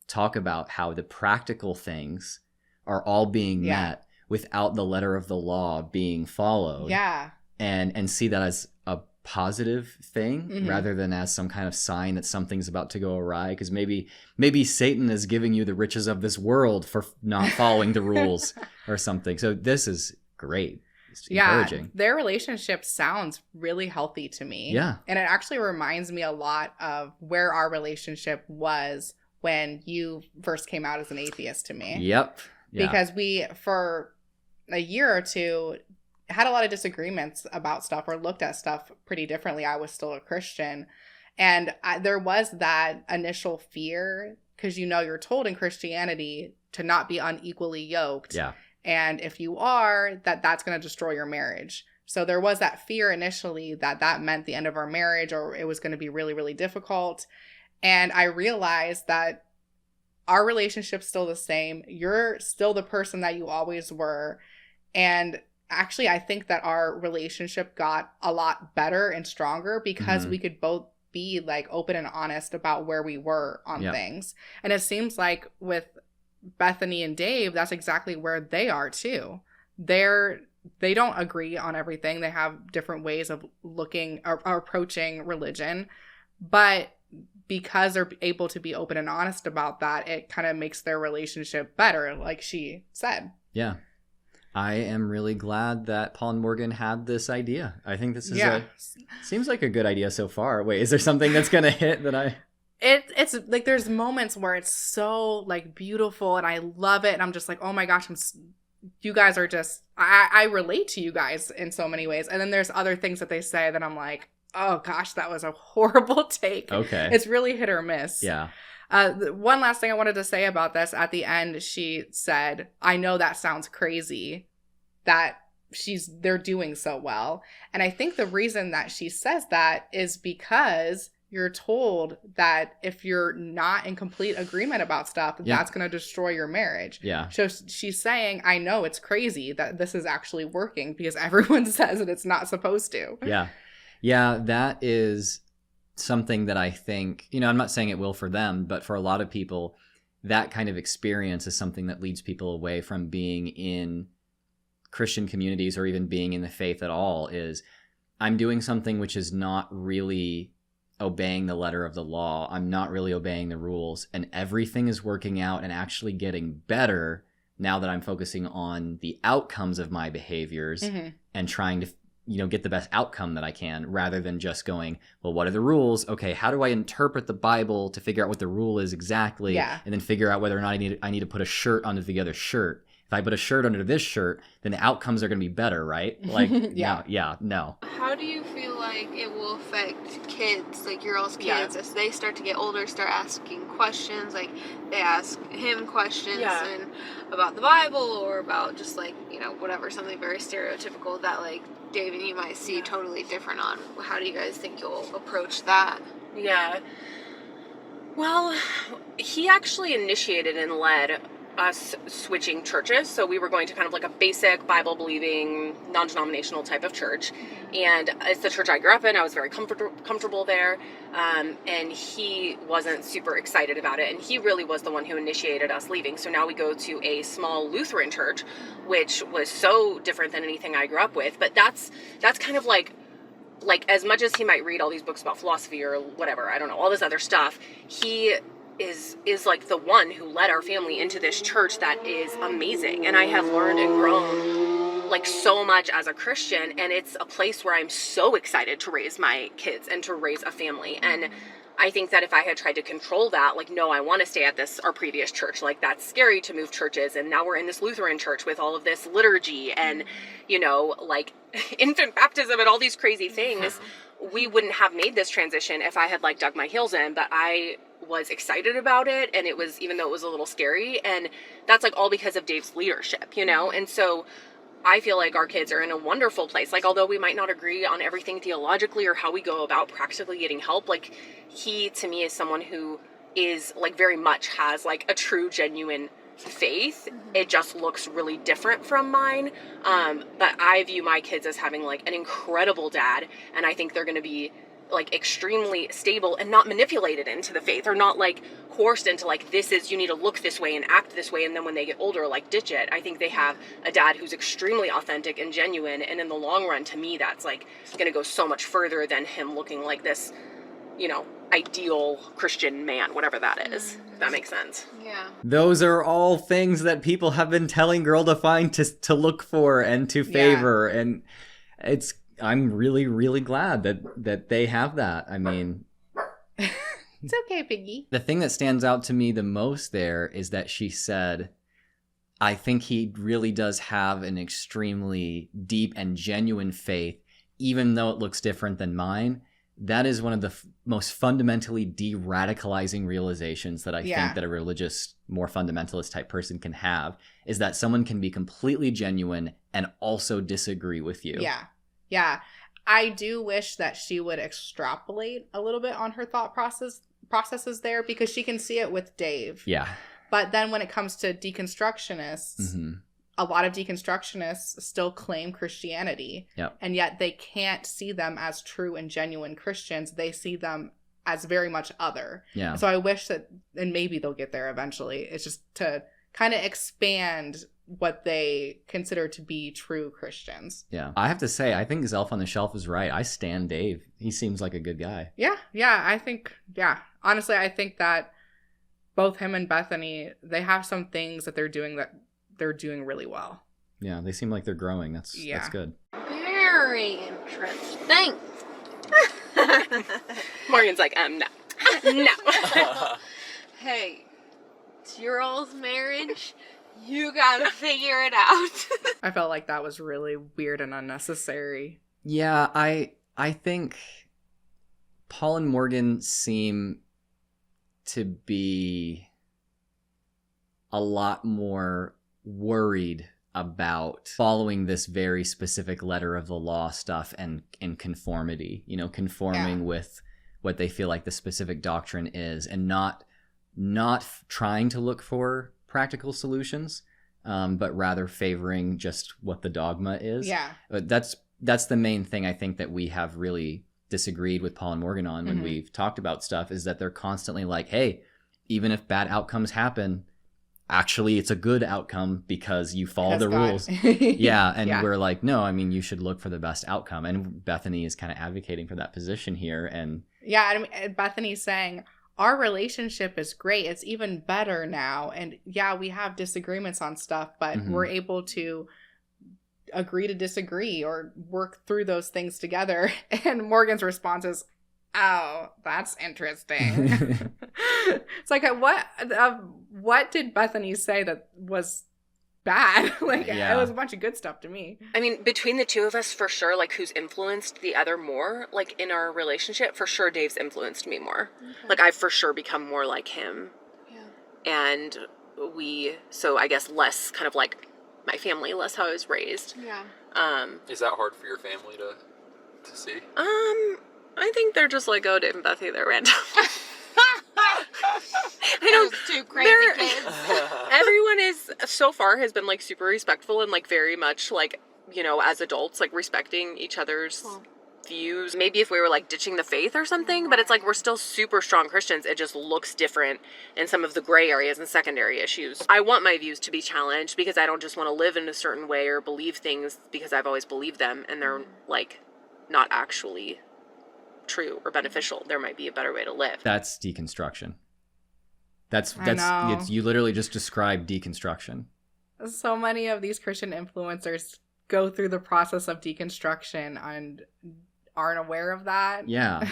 [SPEAKER 2] talk about how the practical things are all being met without the letter of the law being followed.
[SPEAKER 1] Yeah.
[SPEAKER 2] And see that as a positive thing rather than as some kind of sign that something's about to go awry, because maybe Satan is giving you the riches of this world for not following the rules or something. So this is great. It's encouraging.
[SPEAKER 1] Their relationship sounds really healthy to me.
[SPEAKER 2] Yeah.
[SPEAKER 1] And it actually reminds me a lot of where our relationship was when you first came out as an atheist to me.
[SPEAKER 2] Yep. Yeah.
[SPEAKER 1] Because we, for a year or two, had a lot of disagreements about stuff or looked at stuff pretty differently. I was still a Christian. And there was that initial fear because, you're told in Christianity to not be unequally yoked.
[SPEAKER 2] Yeah.
[SPEAKER 1] And if you are, that's going to destroy your marriage. So there was that fear initially that meant the end of our marriage or it was going to be really, really difficult. And I realized that our relationship's still the same. You're still the person that you always were. And actually, I think that our relationship got a lot better and stronger because we could both be, like, open and honest about where we were on things. And it seems like with Bethany and Dave, that's exactly where they are too. They don't agree on everything. They have different ways of looking or approaching religion. But because they're able to be open and honest about that, it kind of makes their relationship better, like she said.
[SPEAKER 2] Yeah. I am really glad that Paul and Morgan had this idea. I think this is seems like a good idea so far. Wait, is there something that's going to hit that I...
[SPEAKER 1] It's like there's moments where it's so, like, beautiful and I love it. And I'm just like, oh my gosh, you guys are just... I relate to you guys in so many ways. And then there's other things that they say that I'm like, oh gosh, that was a horrible take.
[SPEAKER 2] Okay.
[SPEAKER 1] It's really hit or miss.
[SPEAKER 2] Yeah.
[SPEAKER 1] One last thing I wanted to say about this. At the end, she said, I know that sounds crazy that they're doing so well. And I think the reason that she says that is because you're told that if you're not in complete agreement about stuff, that's going to destroy your marriage.
[SPEAKER 2] Yeah.
[SPEAKER 1] So she's saying, I know it's crazy that this is actually working because everyone says that it's not supposed to.
[SPEAKER 2] Yeah. Yeah, that is something that I think, I'm not saying it will for them, but for a lot of people, that kind of experience is something that leads people away from being in Christian communities or even being in the faith at all. Is I'm doing something which is not really obeying the letter of the law. I'm not really obeying the rules, and everything is working out and actually getting better now that I'm focusing on the outcomes of my behaviors and trying to get the best outcome that I can, rather than just going, well, what are the rules? Okay, how do I interpret the Bible to figure out what the rule is exactly?
[SPEAKER 1] Yeah.
[SPEAKER 2] And then figure out whether or not I need to put a shirt under the other shirt. If I put a shirt under this shirt, then the outcomes are going to be better, right? Like, no.
[SPEAKER 5] How do you feel like it will affect kids, like your all's kids, as they start to get older, start asking questions? Like, they ask him questions and about the Bible, or about just like, whatever, something very stereotypical that like Dave and you might see totally different on. How do you guys think you'll approach that?
[SPEAKER 7] Yeah. Well, he actually initiated and led us switching churches. So we were going to kind of like a basic Bible believing, non-denominational type of church. And it's the church I grew up in. I was very comfortable there. And he wasn't super excited about it. And he really was the one who initiated us leaving. So now we go to a small Lutheran church, which was so different than anything I grew up with. But that's kind of like as much as he might read all these books about philosophy or whatever, I don't know, all this other stuff, he is like the one who led our family into this church that is amazing. And I have learned and grown like so much as a Christian, and it's a place where I'm so excited to raise my kids and to raise a family. And I think that if I had tried to control that, like, no, I want to stay at our previous church, like, that's scary to move churches, and now we're in this Lutheran church with all of this liturgy and, like infant baptism and all these crazy things, we wouldn't have made this transition if I had like dug my heels in. But I was excited about it, and it was, even though it was a little scary, and that's like all because of Dave's leadership, and so I feel like our kids are in a wonderful place. Like, although we might not agree on everything theologically or how we go about practically getting help, like, he to me is someone who is like very much has like a true genuine faith. It just looks really different from mine, but I view my kids as having like an incredible dad, and I think they're going to be like extremely stable and not manipulated into the faith, or not like coerced into like, you need to look this way and act this way, and then when they get older, like ditch it. I think they have a dad who's extremely authentic and genuine, and in the long run, to me, that's like going to go so much further than him looking like this, ideal Christian man, whatever that is. If that makes sense.
[SPEAKER 5] Yeah.
[SPEAKER 2] Those are all things that people have been telling Girl Defined to look for and to favor, and I'm really, really glad that they have that. I mean,
[SPEAKER 1] it's okay, Piggy.
[SPEAKER 2] The thing that stands out to me the most there is that she said, I think he really does have an extremely deep and genuine faith, even though it looks different than mine. That is one of the most fundamentally de-radicalizing realizations that I think that a religious, more fundamentalist type person can have, is that someone can be completely genuine and also disagree with you.
[SPEAKER 1] Yeah. I do wish that she would extrapolate a little bit on her thought processes there, because she can see it with Dave.
[SPEAKER 2] Yeah.
[SPEAKER 1] But then when it comes to deconstructionists, a lot of deconstructionists still claim Christianity.
[SPEAKER 2] Yep.
[SPEAKER 1] And yet they can't see them as true and genuine Christians. They see them as very much other.
[SPEAKER 2] Yeah.
[SPEAKER 1] So I wish that, and maybe they'll get there eventually, it's just to kind of expand what they consider to be true Christians.
[SPEAKER 2] Yeah. I have to say, I think Zelf on the Shelf is right. I stan Dave. He seems like a good guy.
[SPEAKER 1] Yeah. Honestly, I think that both him and Bethany, they have some things that they're doing really well.
[SPEAKER 2] Yeah, they seem like they're growing. That's good.
[SPEAKER 5] Very interesting.
[SPEAKER 7] Morgan's like, no. No.
[SPEAKER 5] Hey, it's your all's marriage. You gotta figure it out.
[SPEAKER 1] I felt like that was really weird and unnecessary.
[SPEAKER 2] Yeah, I think Paul and Morgan seem to be a lot more worried about following this very specific letter of the law stuff and in conformity, conforming with what they feel like the specific doctrine is, and not trying to look for practical solutions, but rather favoring just what the dogma is.
[SPEAKER 1] Yeah.
[SPEAKER 2] But that's the main thing I think that we have really disagreed with Paul and Morgan on when we've talked about stuff, is that they're constantly like, hey, even if bad outcomes happen, actually it's a good outcome because you follow the rules. We're like, no, I mean, you should look for the best outcome. And Bethany is kind of advocating for that position here. And
[SPEAKER 1] Bethany's saying, our relationship is great. It's even better now. And we have disagreements on stuff, but we're able to agree to disagree or work through those things together. And Morgan's response is, oh, that's interesting. It's like, what did Bethany say that was bad? Like, it was a bunch of good stuff to me.
[SPEAKER 7] I mean, between the two of us, for sure, like, who's influenced the other more, like, in our relationship, for sure Dave's influenced me more. Okay. Like, I've for sure become more like him. Yeah. And so I guess less kind of like my family, less how I was raised.
[SPEAKER 5] Yeah.
[SPEAKER 3] Is that hard for your family to see?
[SPEAKER 7] I think they're just like, oh, Dave and Bethany, they're random.
[SPEAKER 5] Those two crazy kids.
[SPEAKER 7] Everyone so far has been like super respectful and like very much like, you know, as adults, like respecting each other's views. Maybe if we were like ditching the faith or something, but it's like we're still super strong Christians. It just looks different in some of the gray areas and secondary issues. I want my views to be challenged because I don't just want to live in a certain way or believe things because I've always believed them and they're like not actually true or beneficial. There might be a better way to live.
[SPEAKER 2] That's deconstruction. That's you literally just described deconstruction.
[SPEAKER 1] So many of these Christian influencers go through the process of deconstruction and aren't aware of that.
[SPEAKER 2] Yeah.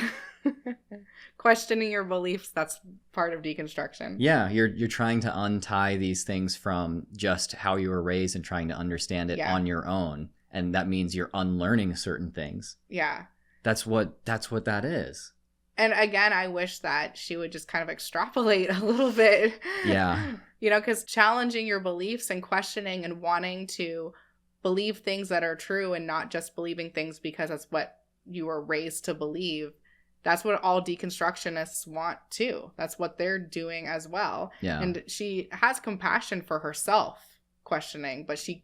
[SPEAKER 1] Questioning your beliefs, that's part of deconstruction.
[SPEAKER 2] Yeah, you're trying to untie these things from just how you were raised and trying to understand it on your own. And that means you're unlearning certain things.
[SPEAKER 1] Yeah.
[SPEAKER 2] That's what that is.
[SPEAKER 1] And again, I wish that she would just kind of extrapolate a little bit.
[SPEAKER 2] Yeah.
[SPEAKER 1] You know, because challenging your beliefs and questioning and wanting to believe things that are true and not just believing things because that's what you were raised to believe. That's what all deconstructionists want too. That's what they're doing as well.
[SPEAKER 2] Yeah.
[SPEAKER 1] And she has compassion for herself questioning, but she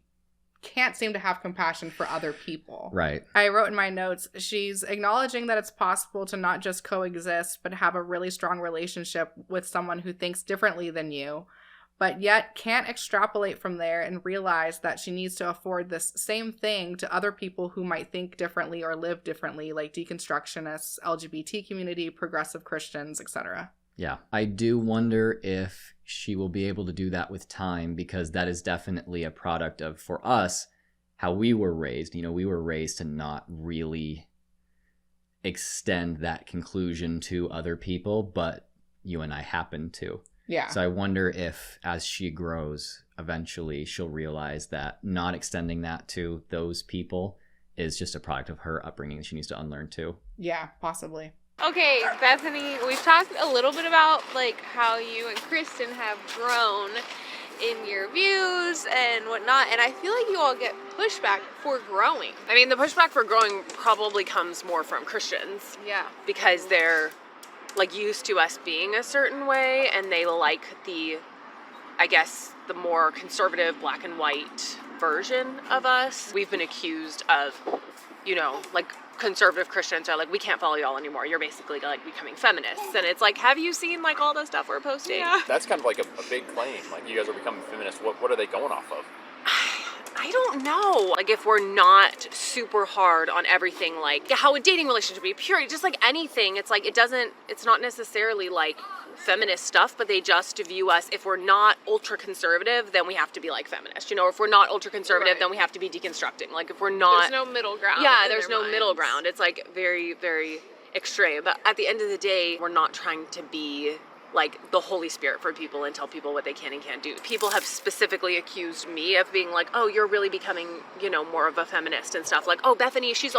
[SPEAKER 1] can't seem to have compassion for other people.
[SPEAKER 2] Right.
[SPEAKER 1] I wrote in my notes, she's acknowledging that it's possible to not just coexist, but have a really strong relationship with someone who thinks differently than you, but yet can't extrapolate from there and realize that she needs to afford this same thing to other people who might think differently or live differently, like deconstructionists, LGBT community, progressive Christians, etc.
[SPEAKER 2] Yeah. I do wonder if she will be able to do that with time, because that is definitely a product of, for us, how we were raised. You know, we were raised to not really extend that conclusion to other people, but you and I happen to.
[SPEAKER 1] Yeah.
[SPEAKER 2] So I wonder if, as she grows, eventually she'll realize that not extending that to those people is just a product of her upbringing that she needs to unlearn too.
[SPEAKER 1] Yeah, possibly.
[SPEAKER 5] Okay, Bethany, we've talked a little bit about like how you and Kristen have grown in your views and whatnot, and I feel like you all get pushback for growing.
[SPEAKER 7] I mean, the pushback for growing probably comes more from Christians.
[SPEAKER 5] Yeah.
[SPEAKER 7] Because they're like used to us being a certain way, and they like the, I guess, the more conservative black and white version of us. We've been accused of, you know, like conservative Christians are like, we can't follow y'all anymore. You're basically like becoming feminists. And it's like, have you seen like all the stuff we're posting?
[SPEAKER 5] Yeah.
[SPEAKER 3] That's kind of like a big claim. Like, you guys are becoming feminists. What are they going off of?
[SPEAKER 7] I don't know. Like, if we're not super hard on everything, like how a dating relationship be pure, just like anything, it's like it's not necessarily like feminist stuff, but they just view us, if we're not ultra conservative, then we have to be like feminist, you know, or if we're not ultra conservative, then we have to be deconstructing. Like, if we're not,
[SPEAKER 5] there's no middle ground.
[SPEAKER 7] Yeah, there's no middle ground. It's like very, very extreme. But at the end of the day, we're not trying to be like the Holy Spirit for people and tell people what they can and can't do. People have specifically accused me of being like, oh, you're really becoming, you know, more of a feminist and stuff. Like, oh, Bethany, she's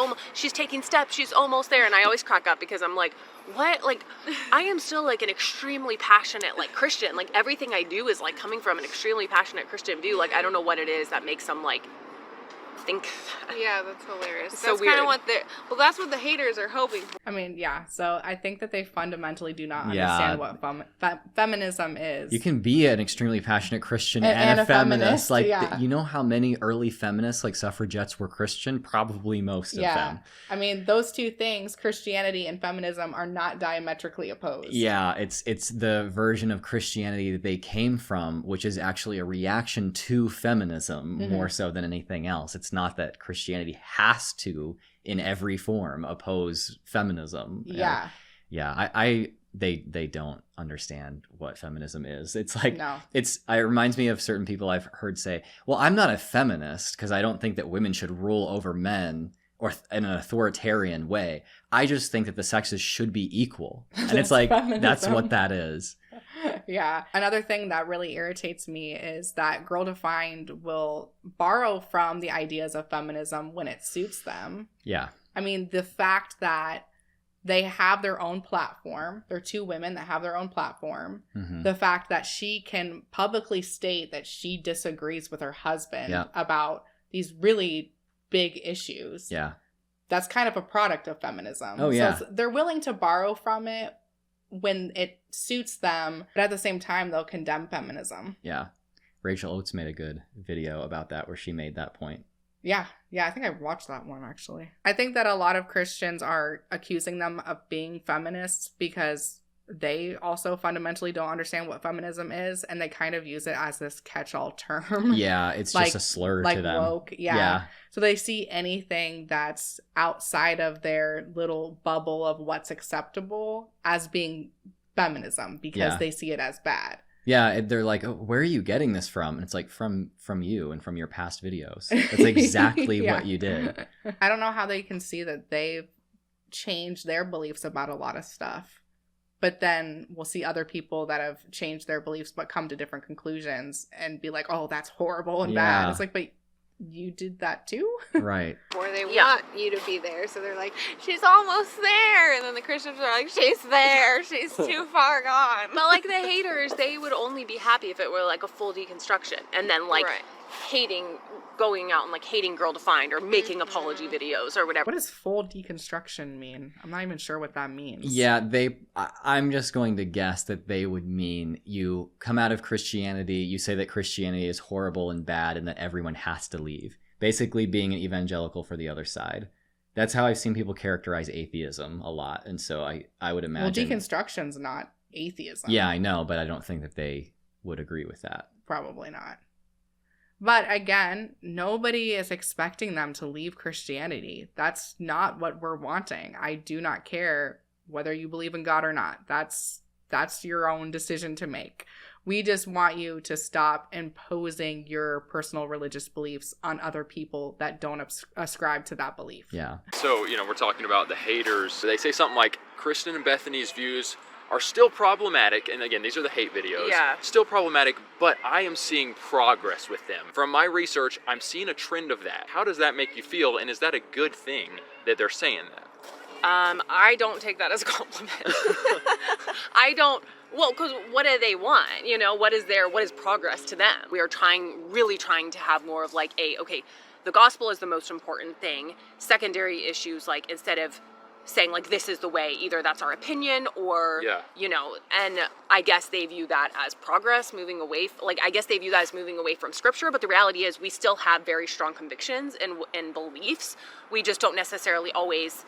[SPEAKER 7] taking steps, she's almost there. And I always crack up because I'm like, what? Like, I am still like an extremely passionate like Christian. Like, everything I do is like coming from an extremely passionate Christian view. Like, I don't know what it is that makes them like think.
[SPEAKER 5] Yeah, that's hilarious.
[SPEAKER 7] So
[SPEAKER 5] that's kind of what that's what the haters are hoping for.
[SPEAKER 1] I mean, yeah. So I think that they fundamentally do not understand what feminism is.
[SPEAKER 2] You can be an extremely passionate Christian and a feminist. Like,
[SPEAKER 1] yeah.
[SPEAKER 2] You know how many early feminists, like suffragettes, were Christian? Probably most of them.
[SPEAKER 1] I mean, those two things, Christianity and feminism, are not diametrically opposed.
[SPEAKER 2] Yeah, it's the version of Christianity that they came from, which is actually a reaction to feminism more so than anything else. It's not that Christianity has to, in every form, oppose feminism.
[SPEAKER 1] Yeah.
[SPEAKER 2] Yeah, I they don't understand what feminism is. It's like,
[SPEAKER 1] No.
[SPEAKER 2] it reminds me of certain people I've heard say, well, I'm not a feminist because I don't think that women should rule over men or in an authoritarian way. I just think that the sexes should be equal. And it's like,
[SPEAKER 1] feminism.
[SPEAKER 2] that's what that is.
[SPEAKER 1] Yeah. Another thing that really irritates me is that Girl Defined will borrow from the ideas of feminism when it suits them.
[SPEAKER 2] Yeah.
[SPEAKER 1] I mean, the fact that they have their own platform, they're two women that have their own platform.
[SPEAKER 2] Mm-hmm.
[SPEAKER 1] The fact that she can publicly state that she disagrees with her husband about these really big issues.
[SPEAKER 2] Yeah.
[SPEAKER 1] That's kind of a product of feminism.
[SPEAKER 2] Oh, yeah.
[SPEAKER 1] So they're willing to borrow from it when it suits them, but at the same time, they'll condemn feminism.
[SPEAKER 2] Yeah. Rachel Oates made a good video about that where she made that point.
[SPEAKER 1] Yeah, I think I watched that one, actually. I think that a lot of Christians are accusing them of being feminists because they also fundamentally don't understand what feminism is, and they kind of use it as this catch-all term.
[SPEAKER 2] Yeah, it's just a slur to them.
[SPEAKER 1] Like woke, yeah. So they see anything that's outside of their little bubble of what's acceptable as being feminism because they see it as bad.
[SPEAKER 2] Yeah, they're like, oh, where are you getting this from? And it's like, from you and from your past videos. That's exactly what you did.
[SPEAKER 1] I don't know how they can see that they've changed their beliefs about a lot of stuff. But then we'll see other people that have changed their beliefs but come to different conclusions and be like, oh, that's horrible and bad. It's like, but you did that too?
[SPEAKER 2] Right.
[SPEAKER 5] Or they want you to be there. So they're like, she's almost there. And then the Christians are like, she's there. She's too far gone.
[SPEAKER 7] But like the haters, they would only be happy if it were like a full deconstruction. And then like going out and like hating Girl Defined or making apology videos or whatever.
[SPEAKER 1] What does full deconstruction mean? I'm not even sure what that means.
[SPEAKER 2] Yeah, I'm just going to guess that they would mean you come out of Christianity, you say that Christianity is horrible and bad and that everyone has to leave. Basically being an evangelical for the other side. That's how I've seen people characterize atheism a lot. And so I would imagine...
[SPEAKER 1] Well, deconstruction's not atheism.
[SPEAKER 2] Yeah, I know, but I don't think that they would agree with that.
[SPEAKER 1] Probably not. But again, nobody is expecting them to leave Christianity. That's not what we're wanting. I do not care whether you believe in God or not. That's your own decision to make. We just want you to stop imposing your personal religious beliefs on other people that don't ascribe to that belief.
[SPEAKER 2] Yeah.
[SPEAKER 3] So, we're talking about the haters. They say something like, Kristen and Bethany's views are still problematic, and again, these are the hate videos.
[SPEAKER 7] Yeah.
[SPEAKER 3] Still problematic, but I am seeing progress with them. From my research, I'm seeing a trend of that. How does that make you feel, and is that a good thing that they're saying that?
[SPEAKER 7] I don't take that as a compliment. Because what do they want? What is progress to them? We are really trying to have more of like the gospel is the most important thing. Secondary issues, like instead of saying like this is the way, either that's our opinion or and I guess they view that as progress, moving away from scripture, but the reality is we still have very strong convictions and beliefs. We just don't necessarily always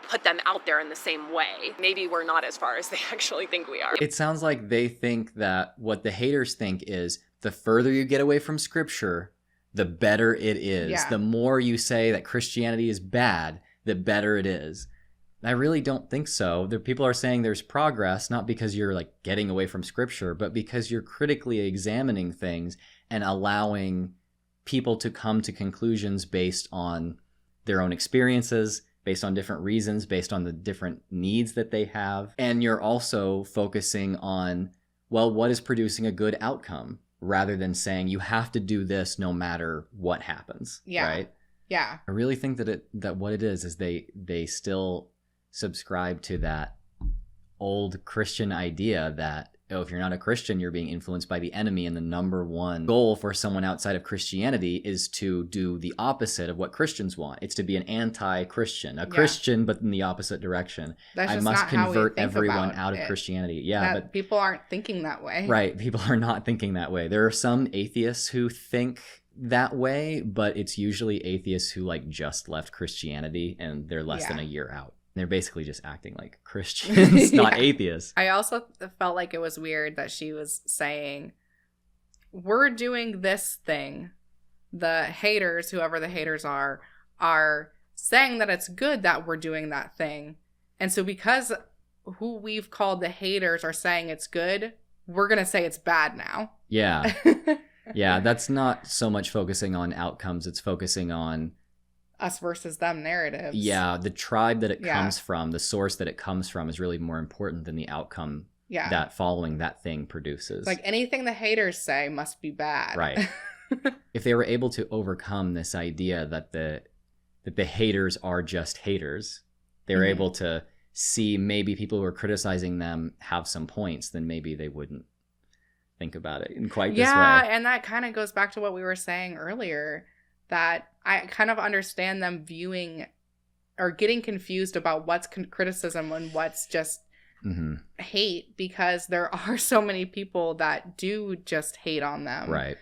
[SPEAKER 7] put them out there in the same way. Maybe we're not as far as they actually think we are.
[SPEAKER 2] It sounds like they think that what the haters think is the further you get away from scripture, the better it is.
[SPEAKER 1] Yeah.
[SPEAKER 2] The more you say that Christianity is bad, the better it is. I really don't think so. People are saying there's progress, not because you're like getting away from scripture, but because you're critically examining things and allowing people to come to conclusions based on their own experiences, based on different reasons, based on the different needs that they have. And you're also focusing on, well, what is producing a good outcome rather than saying you have to do this no matter what happens.
[SPEAKER 1] Yeah.
[SPEAKER 2] Right?
[SPEAKER 1] Yeah.
[SPEAKER 2] I really think that what it is they still subscribe to that old Christian idea that, if you're not a Christian, you're being influenced by the enemy, and the number one goal for someone outside of Christianity is to do the opposite of what Christians want. It's to be an anti-Christian, Christian, but in the opposite direction.
[SPEAKER 1] That's
[SPEAKER 2] I
[SPEAKER 1] just
[SPEAKER 2] must
[SPEAKER 1] not how we
[SPEAKER 2] convert
[SPEAKER 1] think
[SPEAKER 2] everyone
[SPEAKER 1] about
[SPEAKER 2] out of
[SPEAKER 1] it.
[SPEAKER 2] Christianity. Yeah, but
[SPEAKER 1] people aren't thinking that way.
[SPEAKER 2] Right, people are not thinking that way. There are some atheists who think that way, but it's usually atheists who like just left Christianity and they're less than a year out. They're basically just acting like Christians, not atheists.
[SPEAKER 1] I also felt like it was weird that she was saying, we're doing this thing. The haters, whoever the haters are saying that it's good that we're doing that thing. And so because who we've called the haters are saying it's good, we're going to say it's bad now.
[SPEAKER 2] Yeah. Yeah, that's not so much focusing on outcomes. It's focusing on
[SPEAKER 1] us versus them narratives.
[SPEAKER 2] Yeah, the tribe that it comes from, the source that it comes from is really more important than the outcome that following that thing produces.
[SPEAKER 1] Like anything the haters say must be bad.
[SPEAKER 2] Right. If they were able to overcome this idea that the haters are just haters, they were able to see maybe people who are criticizing them have some points, then maybe they wouldn't think about it in quite this way.
[SPEAKER 1] Yeah, and that kind of goes back to what we were saying earlier, that I kind of understand them viewing or getting confused about what's criticism and what's just hate, because there are so many people that do just hate on them.
[SPEAKER 2] Right.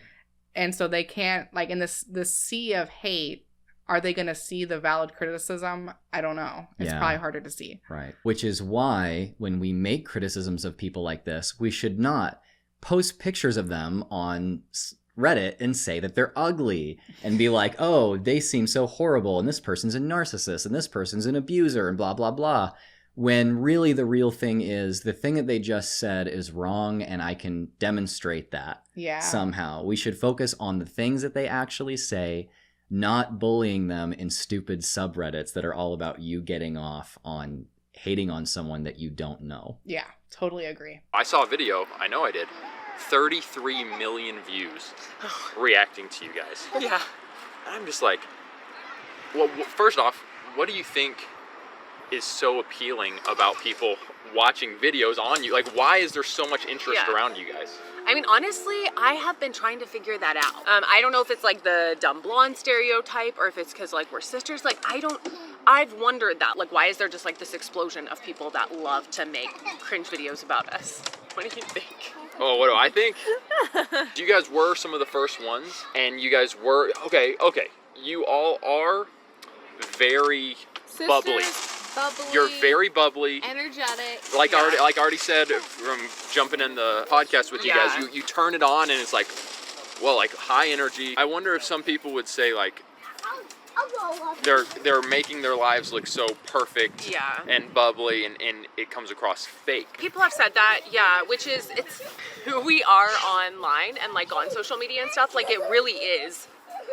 [SPEAKER 1] And so they can't, like, in this sea of hate, are they going to see the valid criticism? I don't know. It's probably harder to see.
[SPEAKER 2] Right. Which is why when we make criticisms of people like this, we should not post pictures of them on Reddit and say that they're ugly and be like, oh, they seem so horrible and this person's a narcissist and this person's an abuser and blah, blah, blah. When really the real thing is the thing that they just said is wrong and I can demonstrate that somehow. We should focus on the things that they actually say, not bullying them in stupid subreddits that are all about you getting off on hating on someone that you don't know.
[SPEAKER 1] Yeah, totally agree.
[SPEAKER 3] I saw a video, I know I did, 33 million views reacting to you guys.
[SPEAKER 7] Yeah.
[SPEAKER 3] And I'm just like, well, first off, what do you think is so appealing about people watching videos on you? Like, why is there so much interest around you guys?
[SPEAKER 7] I mean, honestly, I have been trying to figure that out. I don't know if it's like the dumb blonde stereotype or if it's because like we're sisters. Like, I've wondered that. Like, why is there just like this explosion of people that love to make cringe videos about us? What do you think?
[SPEAKER 3] Oh, what do I think? You guys were some of the first ones, and you guys were, okay, you all are very bubbly. You're very bubbly,
[SPEAKER 5] energetic.
[SPEAKER 3] Like I already said from jumping in the podcast with you guys, you turn it on and it's like, well, like high energy. I wonder if some people would say like they're making their lives look so perfect and bubbly, and it comes across fake.
[SPEAKER 7] People have said that, which is it's who we are online and like on social media and stuff. Like, it really is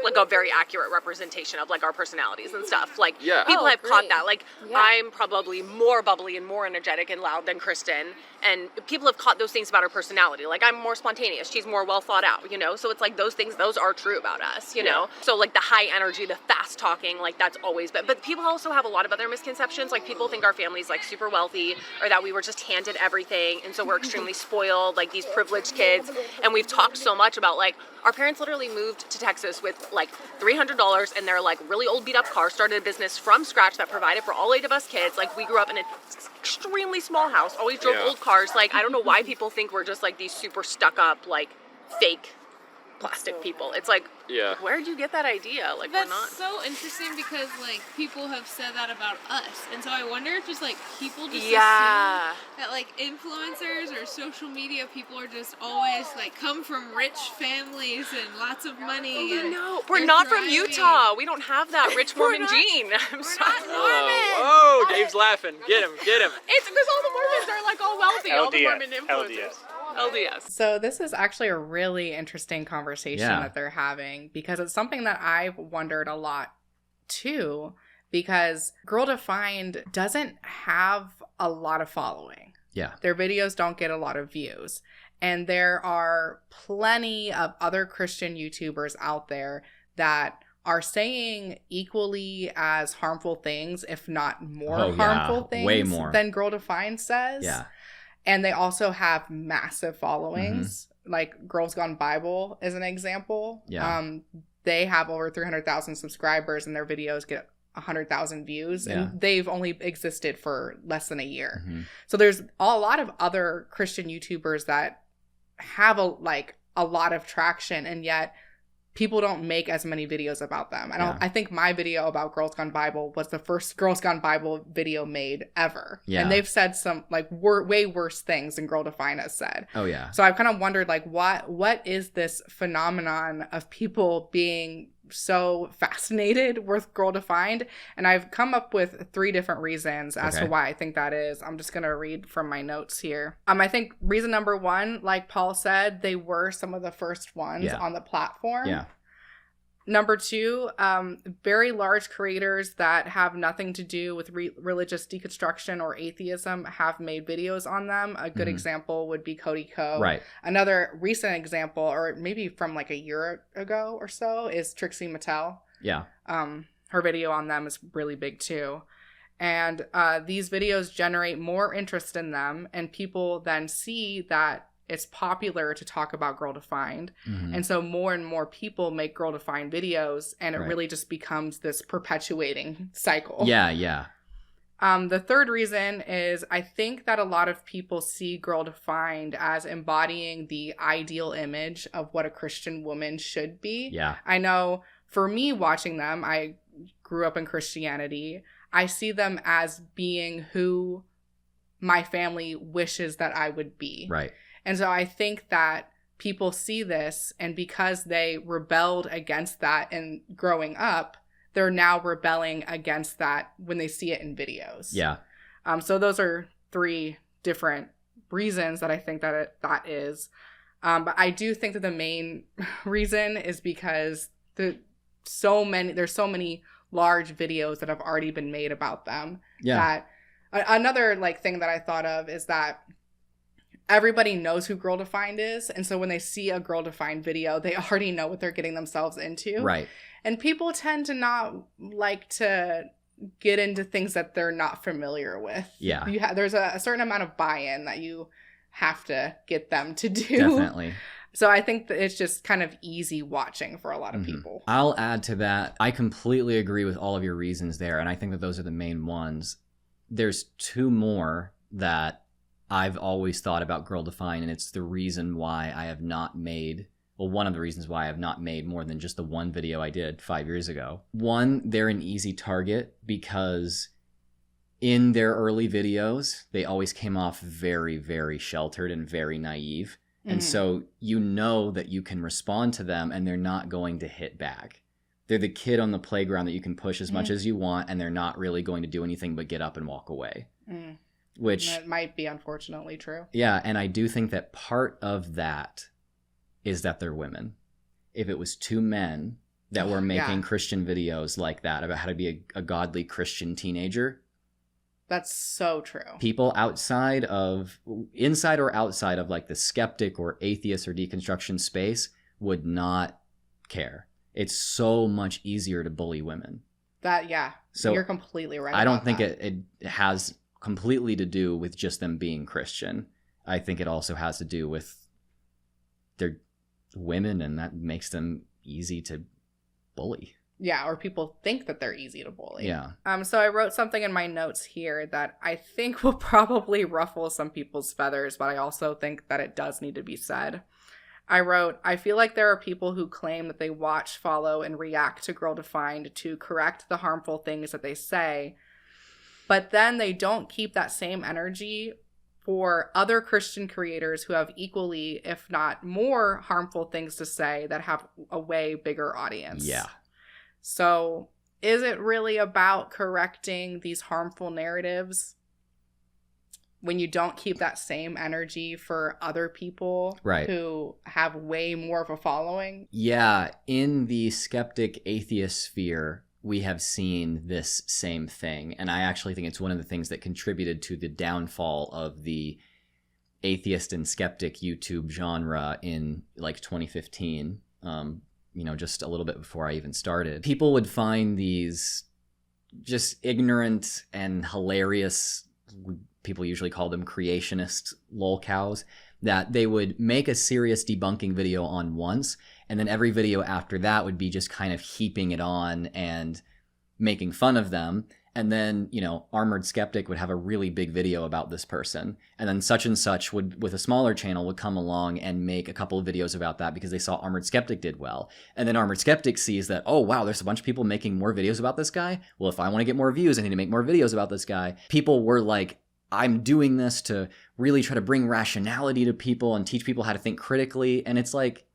[SPEAKER 7] like a very accurate representation of like our personalities and stuff. Like, people have caught that. Like, I'm probably more bubbly and more energetic and loud than Kristen, and people have caught those things about her personality. Like, I'm more spontaneous, she's more well thought out, you know? So it's like those things, those are true about us, you know? So like the high energy, the fast talking, like that's always been, but people also have a lot of other misconceptions. Like, people think our family's like super wealthy, or that we were just handed everything, and so we're extremely spoiled, like these privileged kids. And we've talked so much about like, our parents literally moved to Texas with like $300 and their like really old beat up car, started a business from scratch that provided for all 8 of us kids. Like, we grew up in an extremely small house, always drove old cars. Like, I don't know why people think we're just like these super stuck up, like fake plastic people. It's like, where'd you get that idea? Like,
[SPEAKER 5] that's
[SPEAKER 7] we're not.
[SPEAKER 5] so interesting, because like people have said that about us, and so I wonder if just like people just assume that like influencers or social media people are just always like come from rich families and lots of money.
[SPEAKER 7] No, we're not from Utah. We don't have that rich Mormon gene. I'm sorry.
[SPEAKER 3] Oh, Dave's laughing. Get him.
[SPEAKER 7] It's because all the Mormons are like all wealthy. All the Mormon influencers. LDS.
[SPEAKER 1] So this is actually a really interesting conversation that they're having, because it's something that I've wondered a lot too, because Girl Defined doesn't have a lot of following.
[SPEAKER 2] Yeah.
[SPEAKER 1] Their videos don't get a lot of views. And there are plenty of other Christian YouTubers out there that are saying equally as harmful things, if not more harmful things,
[SPEAKER 2] way more
[SPEAKER 1] than Girl Defined says.
[SPEAKER 2] Yeah.
[SPEAKER 1] And they also have massive followings. Like Girls Gone Bible is an example.
[SPEAKER 2] Yeah.
[SPEAKER 1] They have over 300,000 subscribers, and their videos get 100,000 views. And they've only existed for less than a year. So there's a lot of other Christian YouTubers that have a lot of traction, and yet people don't make as many videos about them. I think my video about Girls Gone Bible was the first Girls Gone Bible video made ever. Yeah. And they've said some like way worse things than Girl Defined has said.
[SPEAKER 2] Oh yeah.
[SPEAKER 1] So I've kind of wondered like what is this phenomenon of people being so fascinated with Girl Defined, and I've come up with 3 different reasons as to why I think that is. I'm just gonna read from my notes here. I think reason number 1, like Paul said, they were some of the first ones on the platform.
[SPEAKER 2] Yeah.
[SPEAKER 1] Number 2, very large creators that have nothing to do with religious deconstruction or atheism have made videos on them. A good example would be Cody Ko.
[SPEAKER 2] Right.
[SPEAKER 1] Another recent example, or maybe from like a year ago or so, is Trixie Mattel.
[SPEAKER 2] Yeah.
[SPEAKER 1] Her video on them is really big too. And these videos generate more interest in them, and people then see that it's popular to talk about Girl Defined. And so more and more people make Girl Defined videos, and it really just becomes this perpetuating cycle.
[SPEAKER 2] Yeah, yeah.
[SPEAKER 1] The third reason is I think that a lot of people see Girl Defined as embodying the ideal image of what a Christian woman should be.
[SPEAKER 2] Yeah.
[SPEAKER 1] I know for me watching them, I grew up in Christianity. I see them as being who my family wishes that I would be.
[SPEAKER 2] Right.
[SPEAKER 1] And so I think that people see this, and because they rebelled against that in growing up, they're now rebelling against that when they see it in videos.
[SPEAKER 2] Yeah.
[SPEAKER 1] So those are 3 different reasons that I think that that is. But I do think that the main reason is because there's so many large videos that have already been made about them.
[SPEAKER 2] Yeah.
[SPEAKER 1] That another like thing that I thought of is that everybody knows who Girl Defined is, and so when they see a Girl Defined video, they already know what they're getting themselves into.
[SPEAKER 2] Right.
[SPEAKER 1] And people tend to not like to get into things that they're not familiar with.
[SPEAKER 2] Yeah.
[SPEAKER 1] There's a certain amount of buy-in that you have to get them to do.
[SPEAKER 2] Definitely.
[SPEAKER 1] So I think that it's just kind of easy watching for a lot of people.
[SPEAKER 2] I'll add to that. I completely agree with all of your reasons there, and I think that those are the main ones. There's 2 more that I've always thought about Girl Defined, and it's the reason why I have not made, well, one of the reasons why I have not made more than just the one video I did 5 years ago. One, they're an easy target because in their early videos, they always came off very, very sheltered and very naive. And so you know that you can respond to them and they're not going to hit back. They're the kid on the playground that you can push as much as you want, and they're not really going to do anything but get up and walk away. Which
[SPEAKER 1] that might be unfortunately true.
[SPEAKER 2] Yeah, and I do think that part of that is that they're women. If it was 2 men that were making Christian videos like that about how to be a godly Christian teenager,
[SPEAKER 1] that's so true.
[SPEAKER 2] People inside or outside of like the skeptic or atheist or deconstruction space would not care. It's so much easier to bully women.
[SPEAKER 1] So you're completely right.
[SPEAKER 2] I don't think it has completely to do with just them being Christian. I think it also has to do with they're women, and that makes them easy to bully.
[SPEAKER 1] Yeah, or people think that they're easy to bully.
[SPEAKER 2] Yeah.
[SPEAKER 1] So I wrote something in my notes here that I think will probably ruffle some people's feathers, but I also think that it does need to be said. I wrote, I feel like there are people who claim that they watch, follow, and react to Girl Defined to correct the harmful things that they say, but then they don't keep that same energy for other Christian creators who have equally, if not more, harmful things to say that have a way bigger audience.
[SPEAKER 2] Yeah.
[SPEAKER 1] So is it really about correcting these harmful narratives when you don't keep that same energy for other people who have way more of a following?
[SPEAKER 2] Yeah. In the skeptic atheist sphere, we have seen this same thing. And I actually think it's one of the things that contributed to the downfall of the atheist and skeptic YouTube genre in like 2015. Just a little bit before I even started. People would find these just ignorant and hilarious, people usually call them creationist lolcows, that they would make a serious debunking video on once, and then every video after that would be just kind of heaping it on and making fun of them. And then, Armored Skeptic would have a really big video about this person. And then such and such would, with a smaller channel, would come along and make a couple of videos about that because they saw Armored Skeptic did well. And then Armored Skeptic sees that, oh, wow, there's a bunch of people making more videos about this guy. Well, if I want to get more views, I need to make more videos about this guy. People were like, I'm doing this to really try to bring rationality to people and teach people how to think critically. And it's like,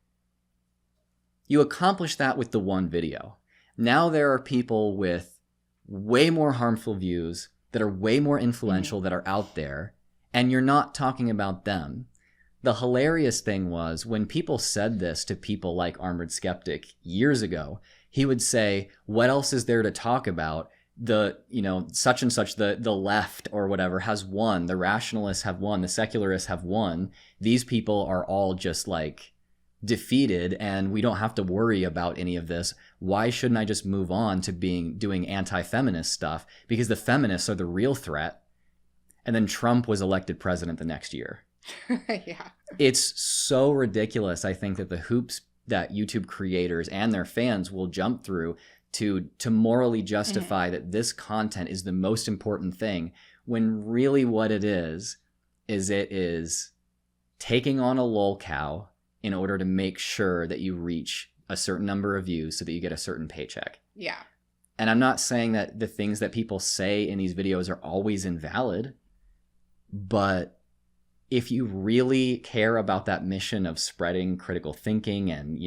[SPEAKER 2] You accomplish that with the one video. Now there are people with way more harmful views that are way more influential that are out there, and you're not talking about them. The hilarious thing was when people said this to people like Armored Skeptic years ago, he would say, what else is there to talk about? The, such and such, the left or whatever has won. The rationalists have won. The secularists have won. These people are all just like defeated and we don't have to worry about any of this. Why shouldn't I just move on to doing anti-feminist stuff? Because the feminists are the real threat. And then Trump was elected president the next year.
[SPEAKER 1] Yeah.
[SPEAKER 2] It's so ridiculous. I think that the hoops that YouTube creators and their fans will jump through to morally justify that this content is the most important thing, when really what it is it is taking on a lolcow in order to make sure that you reach a certain number of views so that you get a certain paycheck.
[SPEAKER 1] Yeah.
[SPEAKER 2] And I'm not saying that the things that people say in these videos are always invalid, but if you really care about that mission of spreading critical thinking and,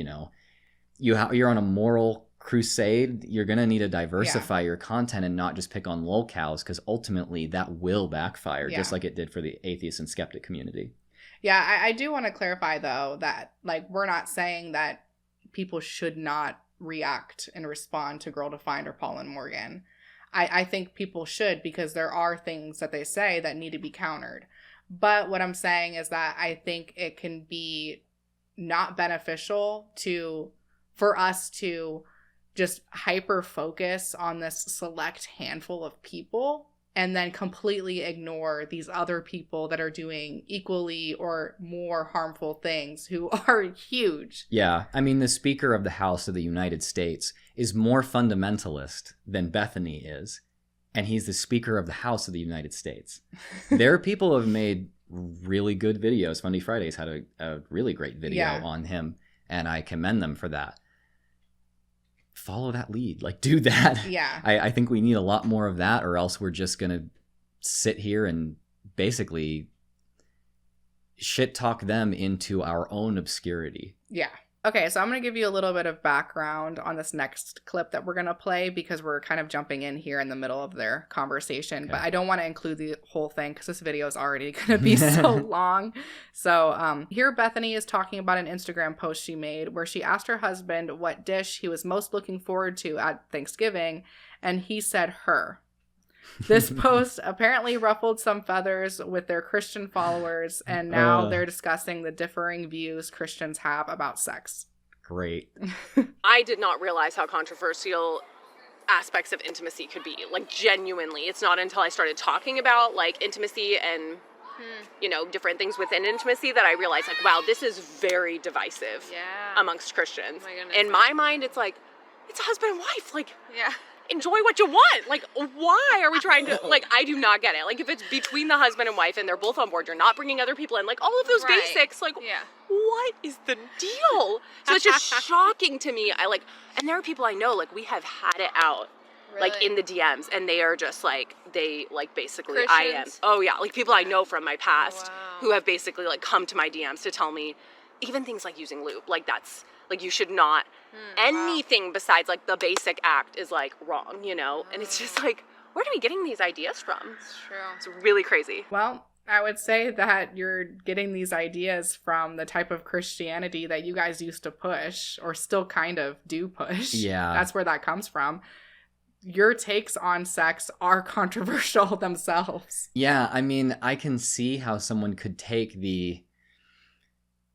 [SPEAKER 2] you're on a moral crusade, you're going to need to diversify your content and not just pick on lolcows, because ultimately that will backfire, just like it did for the atheist and skeptic community.
[SPEAKER 1] Yeah, I do want to clarify, though, that we're not saying that people should not react and respond to Girl Defined or Paul and Morgan. I think people should, because there are things that they say that need to be countered. But what I'm saying is that I think it can be not beneficial for us to just hyper focus on this select handful of people and then completely ignore these other people that are doing equally or more harmful things who are huge.
[SPEAKER 2] Yeah. I mean, the Speaker of the House of the United States is more fundamentalist than Bethany is, and he's the Speaker of the House of the United States. There are people who have made really good videos. Funny Fridays had a really great video on him, and I commend them for that. Follow that lead. Do that.
[SPEAKER 1] Yeah.
[SPEAKER 2] I think we need a lot more of that, or else we're just going to sit here and basically shit talk them into our own obscurity.
[SPEAKER 1] Yeah. Okay, so I'm going to give you a little bit of background on this next clip that we're going to play, because we're kind of jumping in here in the middle of their conversation. Okay. But I don't want to include the whole thing because this video is already going to be so long. So here Bethany is talking about an Instagram post she made where she asked her husband what dish he was most looking forward to at Thanksgiving, and he said her. This post apparently ruffled some feathers with their Christian followers, and now they're discussing the differing views Christians have about sex.
[SPEAKER 2] Great.
[SPEAKER 7] I did not realize how controversial aspects of intimacy could be. Genuinely. It's not until I started talking about, intimacy and, different things within intimacy that I realized, wow, this is very divisive amongst Christians. In my mind, it's it's husband and wife. Enjoy what you want. Why are we trying to, I do not get it. If it's between the husband and wife and they're both on board, you're not bringing other people in, all of those basics, what is the deal? So it's just shocking to me. And there are people I know, we have had it out, in the DMs, and they are just, they, basically, Christians? I am, oh yeah, people I know from my past who have basically, come to my DMs to tell me, even things like using lube, that's, you should not, anything besides, the basic act is, wrong, And it's just, where are we getting these ideas from?
[SPEAKER 5] It's true.
[SPEAKER 7] It's really crazy.
[SPEAKER 1] Well, I would say that you're getting these ideas from the type of Christianity that you guys used to push, or still kind of do push.
[SPEAKER 2] Yeah.
[SPEAKER 1] That's where that comes from. Your takes on sex are controversial themselves.
[SPEAKER 2] Yeah, I mean, I can see how someone could take the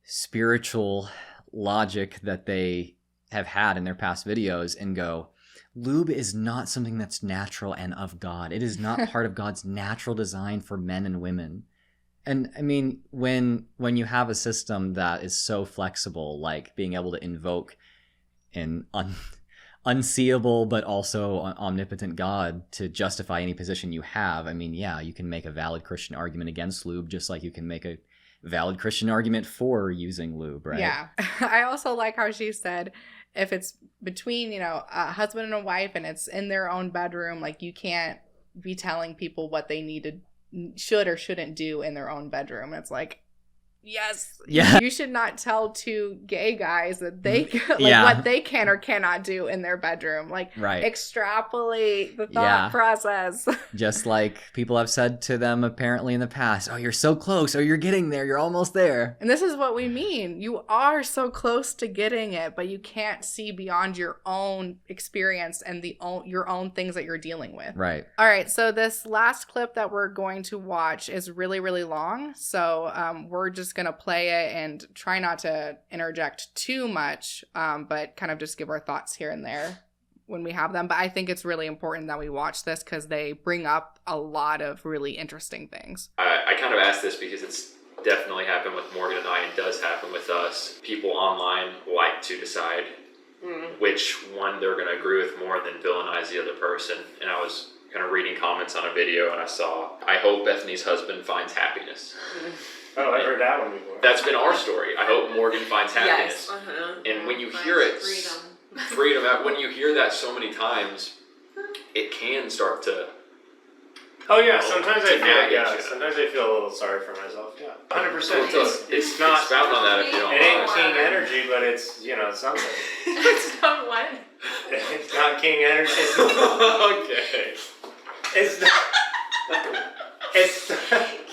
[SPEAKER 2] spiritual logic that they have had in their past videos and go, lube is not something that's natural and of God. It is not part of God's natural design for men and women. And I mean, when you have a system that is so flexible, like being able to invoke an unseeable but also omnipotent God to justify any position you have, I mean, yeah, you can make a valid Christian argument against lube, just like you can make a valid Christian argument for using lube, right?
[SPEAKER 1] Yeah. I also like how she said, if it's between, a husband and a wife and it's in their own bedroom, you can't be telling people what they should or shouldn't do in their own bedroom. It's Yes.
[SPEAKER 2] Yeah.
[SPEAKER 1] You should not tell two gay guys that they
[SPEAKER 2] Yeah.
[SPEAKER 1] what they can or cannot do in their bedroom. Like,
[SPEAKER 2] Right.
[SPEAKER 1] extrapolate the thought
[SPEAKER 2] Yeah.
[SPEAKER 1] process.
[SPEAKER 2] Just like people have said to them apparently in the past, oh, you're so close, or you're getting there, you're almost there.
[SPEAKER 1] And this is what we mean. You are so close to getting it, but you can't see beyond your own experience and your own things that you're dealing with.
[SPEAKER 2] Right.
[SPEAKER 1] All right, so this last clip that we're going to watch is really, really long. So we're just going to play it and try not to interject too much, but kind of just give our thoughts here and there when we have them. But I think it's really important that we watch this because they bring up a lot of really interesting things.
[SPEAKER 3] I kind of asked this because it's definitely happened with Morgan and I, and does happen with us. People online like to decide which one they're going to agree with more than villainize the other person. And I was kind of reading comments on a video, and I saw, I hope Bethany's husband finds happiness.
[SPEAKER 4] Oh, I've heard that one before.
[SPEAKER 3] That's been our story. I hope Morgan finds happiness. And when you hear it, freedom. When you hear that so many times, it can start to.
[SPEAKER 4] Oh yeah, sometimes I
[SPEAKER 3] nag
[SPEAKER 4] feel
[SPEAKER 3] at you.
[SPEAKER 4] sometimes I feel a little sorry for myself. Yeah, 100%.
[SPEAKER 3] It's not expound on that if you don't.
[SPEAKER 4] It ain't king energy, but it's something.
[SPEAKER 7] It's not what?
[SPEAKER 4] It's not king energy.
[SPEAKER 3] Okay.
[SPEAKER 4] It's not. It's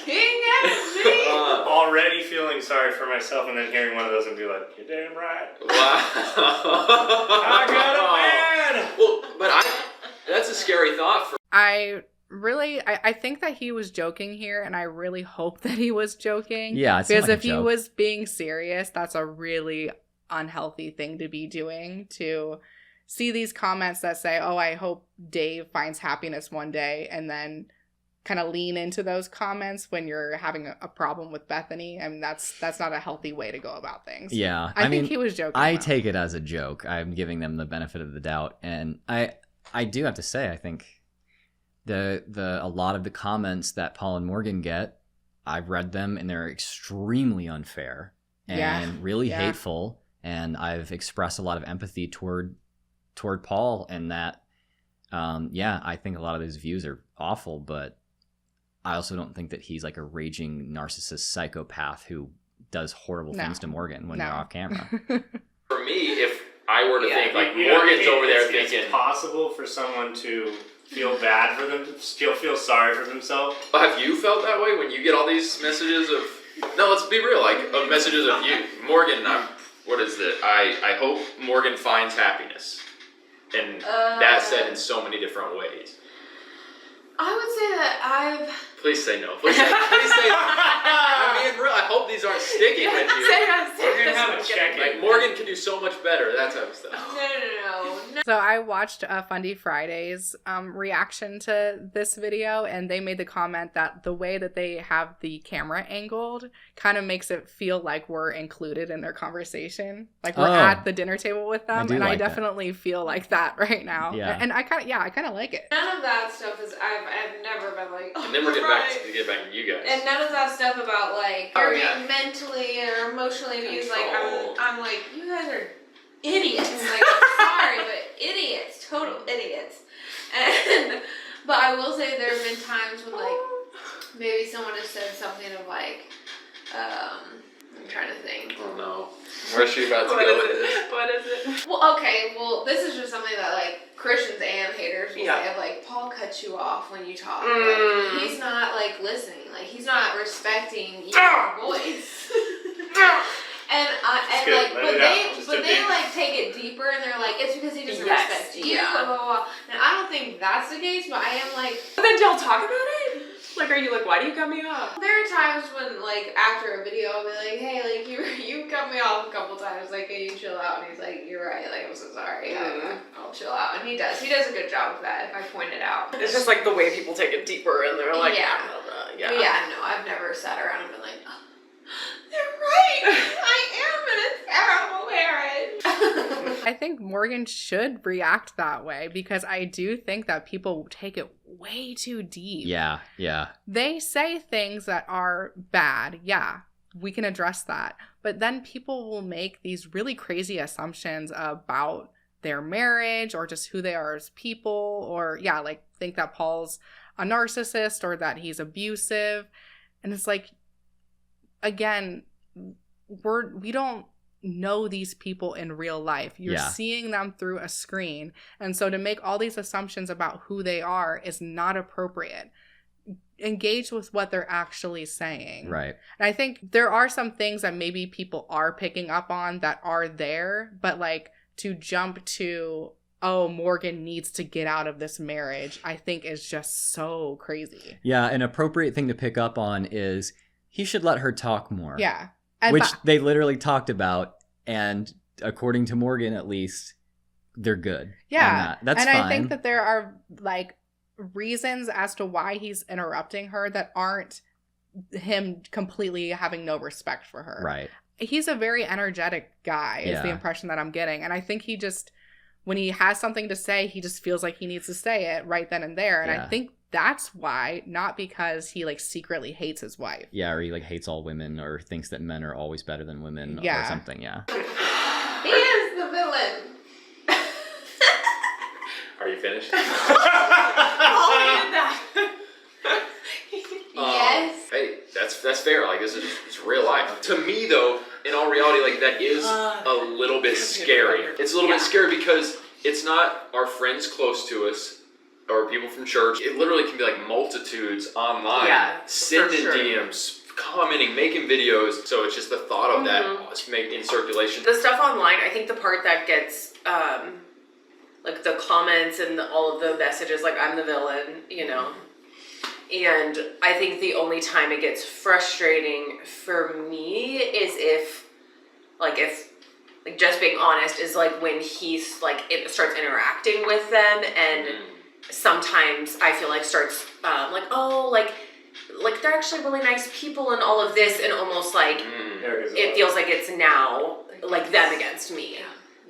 [SPEAKER 7] King energy.
[SPEAKER 4] already feeling sorry for myself, and then hearing one of those and be like, "You're damn right."
[SPEAKER 3] Wow.
[SPEAKER 4] I got a man.
[SPEAKER 3] Well, but that's a scary thought for.
[SPEAKER 1] I think that he was joking here, and I really hope that he was joking.
[SPEAKER 2] Yeah, it seemed
[SPEAKER 1] because
[SPEAKER 2] like
[SPEAKER 1] if
[SPEAKER 2] a
[SPEAKER 1] he
[SPEAKER 2] joke.
[SPEAKER 1] was being serious, that's a really unhealthy thing to be doing, to see these comments that say, oh, I hope Dave finds happiness one day, and then kind of lean into those comments when you're having a problem with Bethany. I mean, that's not a healthy way to go about things.
[SPEAKER 2] Yeah.
[SPEAKER 1] I think
[SPEAKER 2] mean,
[SPEAKER 1] he was joking.
[SPEAKER 2] I
[SPEAKER 1] though.
[SPEAKER 2] take it as a joke. I'm giving them the benefit of the doubt. And I do have to say, I think a lot of the comments that Paul and Morgan get, I've read them and they're extremely unfair and really hateful. And I've expressed a lot of empathy toward Paul, and that, I think a lot of his views are awful, but I also don't think that he's like a raging narcissist psychopath who does horrible things to Morgan when they're off camera.
[SPEAKER 3] For me, if I were to think like
[SPEAKER 4] You know,
[SPEAKER 3] Morgan's over there
[SPEAKER 4] it's
[SPEAKER 3] thinking,
[SPEAKER 4] possible for someone to feel bad for them, still feel sorry for themselves.
[SPEAKER 3] have you felt that way when you get all these messages of? No, let's be real. Like of messages of you, Morgan. What is it? I hope Morgan finds happiness, and that's said in so many different ways.
[SPEAKER 5] I would say that
[SPEAKER 3] Please say no. Please say. I'm being real. I hope these aren't sticking with you.
[SPEAKER 4] We're gonna have a check-in.
[SPEAKER 3] Like Morgan can do so much better. That type of stuff.
[SPEAKER 5] No.
[SPEAKER 1] So I watched Fundy Friday's reaction to this video, and they made the comment that the way that they have the camera angled kind of makes it feel like we're included in their conversation. Like we're at the dinner table with them, and I definitely feel like that right now.
[SPEAKER 2] Yeah.
[SPEAKER 1] And I kind of like it.
[SPEAKER 5] None of that stuff is. I've never been like. Oh,
[SPEAKER 3] And then we're getting back to you guys.
[SPEAKER 5] And none of that stuff about like you're being mentally or emotionally abused. Like I'm like, you guys are idiots. Like I'm sorry, but idiots, total idiots. But I will say there have been times when like maybe someone has said something of like, I'm trying to think.
[SPEAKER 3] Oh no, where's she about to go with this?
[SPEAKER 7] What is it?
[SPEAKER 5] Well, okay. Well, this is just something that like Christians and haters will say of like Paul cuts you off when you talk. Like, he's not like listening. Like he's not respecting your voice. And they like take it deeper and they're like it's because he doesn't respect you. Blah, blah, blah. And I don't think that's the case, but I am like.
[SPEAKER 7] But then y'all talk about it? Like, are you like, why do you cut me off?
[SPEAKER 5] There are times when, like, after a video, I'll be like, hey, like, you cut me off a couple times. Like, can you chill out? And he's like, you're right. Like, I'm so sorry. I'll chill out. And he does. He does a good job of that, if I point it out.
[SPEAKER 7] It's just, like, the way people take it deeper, and they're like,
[SPEAKER 5] But yeah, no, I've never sat around and been like, oh, they're right. I am in a terrible marriage.
[SPEAKER 1] I think Morgan should react that way because I do think that people take it way too deep.
[SPEAKER 2] Yeah.
[SPEAKER 1] They say things that are bad. Yeah, we can address that. But then people will make these really crazy assumptions about their marriage or just who they are as people, or like think that Paul's a narcissist or that he's abusive. And it's like, again, we don't know these people in real life. You're
[SPEAKER 2] Yeah.
[SPEAKER 1] seeing them through a screen. And so to make all these assumptions about who they are is not appropriate. Engage with what they're actually saying.
[SPEAKER 2] Right.
[SPEAKER 1] And I think there are some things that maybe people are picking up on that are there, but like to jump to, oh, Morgan needs to get out of this marriage, I think is just so crazy.
[SPEAKER 2] Yeah, an appropriate thing to pick up on is he should let her talk more.
[SPEAKER 1] Yeah. And
[SPEAKER 2] Which they literally talked about, and according to Morgan at least, they're good.
[SPEAKER 1] Yeah.
[SPEAKER 2] On that. That's
[SPEAKER 1] and
[SPEAKER 2] fine.
[SPEAKER 1] I think that there are like reasons as to why he's interrupting her that aren't him completely having no respect for her.
[SPEAKER 2] Right.
[SPEAKER 1] He's a very energetic guy, is the
[SPEAKER 2] Yeah.
[SPEAKER 1] impression that I'm getting. And I think he just, when he has something to say, he just feels like he needs to say it right then and there. And
[SPEAKER 2] Yeah.
[SPEAKER 1] I think that's why, not because he like secretly hates his wife.
[SPEAKER 2] Yeah, or he like hates all women or thinks that men are always better than women
[SPEAKER 1] Yeah.
[SPEAKER 2] or something, yeah.
[SPEAKER 5] He is the villain.
[SPEAKER 3] Are you finished?
[SPEAKER 5] Yes.
[SPEAKER 3] Hey, that's fair. Like, this is it's real life. To me, though, in all reality, like, that is a little bit scary. It's a little bit scary because it's not our friends close to us or people from church. It literally can be like multitudes online, sending DMs, commenting, making videos. So it's just the thought of that in circulation.
[SPEAKER 7] The stuff online, I think the part that gets, like the comments and all of the messages, like I'm the villain, you know. And I think the only time it gets frustrating for me is if just being honest, is like when he's like, it starts interacting with them, and sometimes I feel like starts like, oh, like they're actually really nice people and all of this, and almost like it feels like it's now like them against me.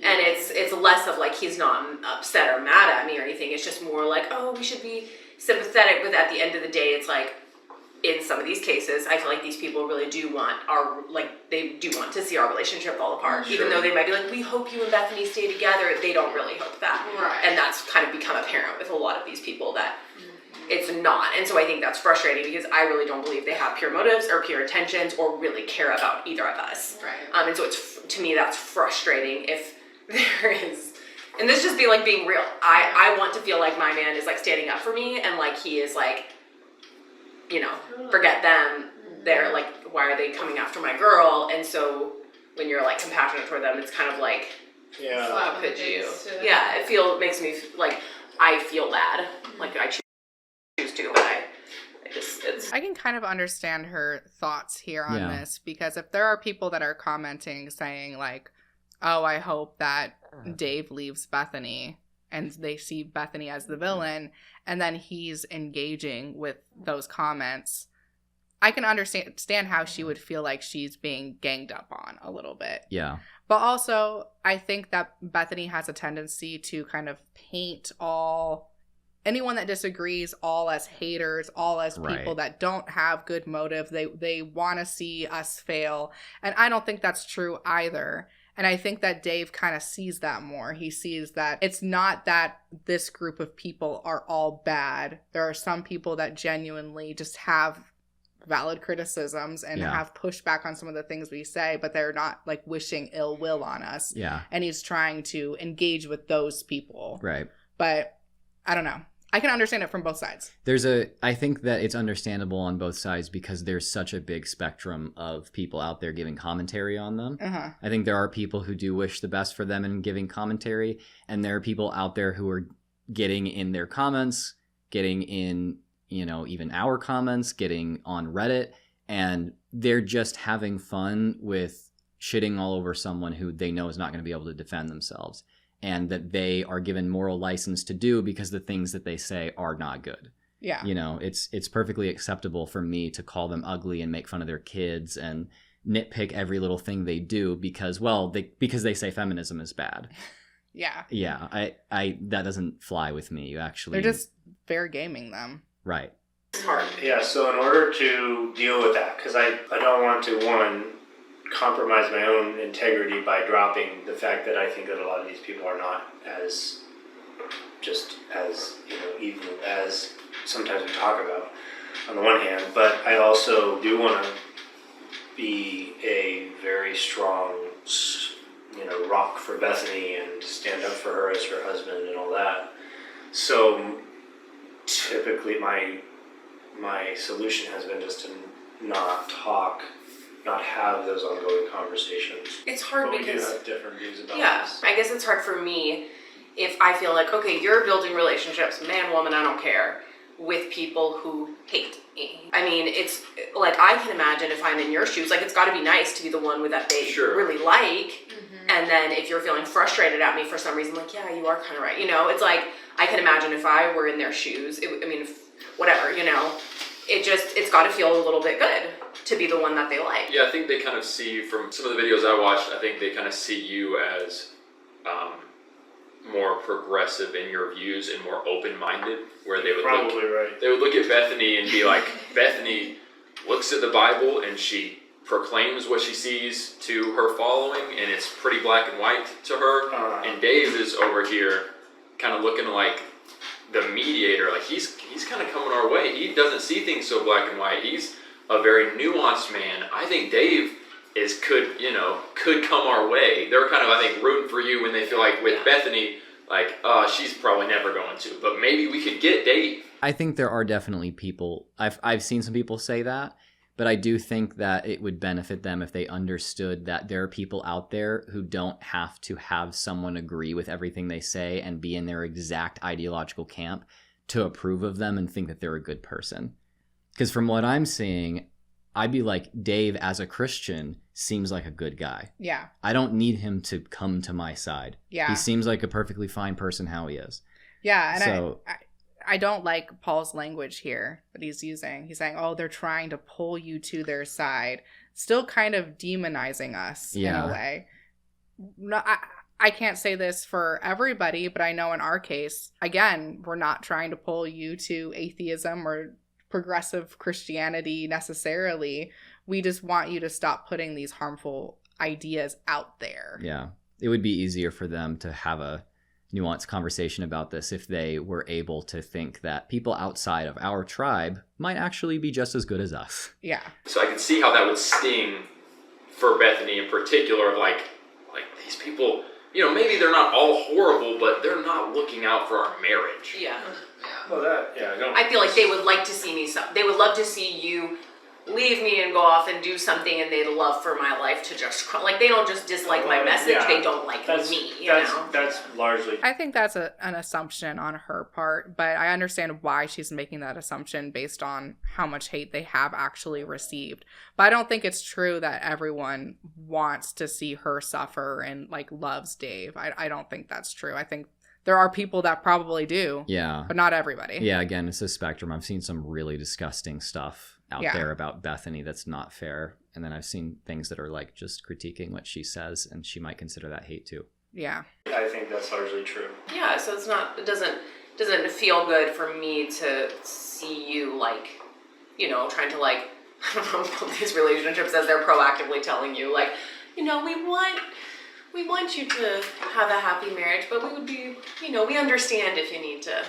[SPEAKER 7] And it's less of like he's not upset or mad at me or anything. It's just more like, oh, we should be sympathetic. But at the end of the day, it's like, in some of these cases, I feel like these people really do want they do want to see our relationship fall apart. Even though they might be like, we hope you and Bethany stay together, they don't really hope that.
[SPEAKER 5] Right.
[SPEAKER 7] And that's kind of become apparent with a lot of these people that it's not. And so I think that's frustrating because I really don't believe they have pure motives or pure intentions or really care about either of us.
[SPEAKER 5] Right.
[SPEAKER 7] And so it's, to me, that's frustrating if there is, and this just be like being real. I want to feel like my man is like standing up for me, and like he is like, you know, forget them. They're like, why are they coming after my girl? And so when you're like compassionate toward them, it's kind of like, how could you? Yeah, makes me like, I feel bad. Like I choose to, but
[SPEAKER 1] I can kind of understand her thoughts here on
[SPEAKER 2] Yeah.
[SPEAKER 1] this, because if there are people that are commenting saying like, oh, I hope that Dave leaves Bethany, and they see Bethany as the villain, and then he's engaging with those comments, I can understand how she would feel like she's being ganged up on a little bit.
[SPEAKER 2] Yeah.
[SPEAKER 1] But also, I think that Bethany has a tendency to kind of paint anyone that disagrees all as haters, all as people
[SPEAKER 2] Right.
[SPEAKER 1] that don't have good motive. They want to see us fail. And I don't think that's true either. And I think that Dave kind of sees that more. He sees that it's not that this group of people are all bad. There are some people that genuinely just have valid criticisms and have pushback on some of the things we say, but they're not like wishing ill will on us.
[SPEAKER 2] Yeah.
[SPEAKER 1] And he's trying to engage with those people.
[SPEAKER 2] Right.
[SPEAKER 1] But I don't know. I can understand it from both sides.
[SPEAKER 2] I think that it's understandable on both sides because there's such a big spectrum of people out there giving commentary on them.
[SPEAKER 1] Uh-huh.
[SPEAKER 2] I think there are people who do wish the best for them and giving commentary, and there are people out there who are getting in their comments, getting in, even our comments, getting on Reddit, and they're just having fun with shitting all over someone who they know is not going to be able to defend themselves, and that they are given moral license to do because the things that they say are not good.
[SPEAKER 1] Yeah.
[SPEAKER 2] It's perfectly acceptable for me to call them ugly and make fun of their kids and nitpick every little thing they do because they say feminism is bad.
[SPEAKER 1] Yeah.
[SPEAKER 2] Yeah, I that doesn't fly with me. You actually,
[SPEAKER 1] They're just fair gaming them.
[SPEAKER 2] right.
[SPEAKER 4] It's hard. Yeah, so in order to deal with that, because I don't want to, compromise my own integrity by dropping the fact that I think that a lot of these people are not as evil as sometimes we talk about on the one hand, but I also do want to be a very strong, rock for Bethany and stand up for her as her husband and all that. So typically my solution has been just to not talk, not have those ongoing conversations.
[SPEAKER 7] It's hard
[SPEAKER 4] but
[SPEAKER 7] because
[SPEAKER 4] we do have different views about this.
[SPEAKER 7] I guess it's hard for me if I feel like, okay, you're building relationships, man, woman, I don't care, with people who hate me. I mean, it's like, I can imagine if I'm in your shoes, like, it's got to be nice to be the one that they really like. And then if you're feeling frustrated at me for some reason, like, yeah, you are kind of right. It's like, I can imagine if I were in their shoes, whatever, it's got to feel a little bit good to be the one that they like.
[SPEAKER 3] Yeah, I think they kind of see, from some of the videos I watched, I think they kind of see you as more progressive in your views and more open-minded, where they would they would look at Bethany and be like, Bethany looks at the Bible and she proclaims what she sees to her following, and it's pretty black and white to her. And Dave is over here kind of looking like the mediator, like he's kind of coming our way. He doesn't see things so black and white. He's a very nuanced man. I think Dave could come our way. They're kind of, I think, rooting for you when they feel like with Bethany, like, she's probably never going to, but maybe we could get Dave.
[SPEAKER 2] I think there are definitely people, I've seen some people say that, but I do think that it would benefit them if they understood that there are people out there who don't have to have someone agree with everything they say and be in their exact ideological camp to approve of them and think that they're a good person. Because from what I'm seeing, I'd be like, Dave, as a Christian, seems like a good guy.
[SPEAKER 1] Yeah.
[SPEAKER 2] I don't need him to come to my side.
[SPEAKER 1] Yeah.
[SPEAKER 2] He seems like a perfectly fine person how he is.
[SPEAKER 1] Yeah, and
[SPEAKER 2] so,
[SPEAKER 1] I don't like Paul's language here that he's using. He's saying, they're trying to pull you to their side. Still kind of demonizing us in a way. No, I can't say this for everybody, but I know in our case, again, we're not trying to pull you to atheism or progressive Christianity necessarily. We just want you to stop putting these harmful ideas out there.
[SPEAKER 2] Yeah. It would be easier for them to have a nuanced conversation about this if they were able to think that people outside of our tribe might actually be just as good as us.
[SPEAKER 1] Yeah.
[SPEAKER 3] So I could see how that would sting for Bethany in particular, of like these people, maybe they're not all horrible, but they're not looking out for our marriage.
[SPEAKER 7] Yeah.
[SPEAKER 4] Well,
[SPEAKER 7] I feel like they would like to see me. They would love to see you leave me and go off and do something, and they'd love for my life to just like, they don't just dislike my message. They don't like me.
[SPEAKER 4] That's largely.
[SPEAKER 1] I think that's an assumption on her part, but I understand why she's making that assumption based on how much hate they have actually received. But I don't think it's true that everyone wants to see her suffer and loves Dave. I don't think that's true. I think there are people that probably do.
[SPEAKER 2] Yeah.
[SPEAKER 1] But not everybody.
[SPEAKER 2] Yeah, again, it's a spectrum. I've seen some really disgusting stuff out there about Bethany that's not fair. And then I've seen things that are just critiquing what she says, and she might consider that hate too.
[SPEAKER 1] Yeah.
[SPEAKER 4] I think that's largely true.
[SPEAKER 7] Yeah, so it doesn't feel good for me to see you trying to I don't know about these relationships as they're proactively telling you we want you to have a happy marriage, but we would be, we understand if you need to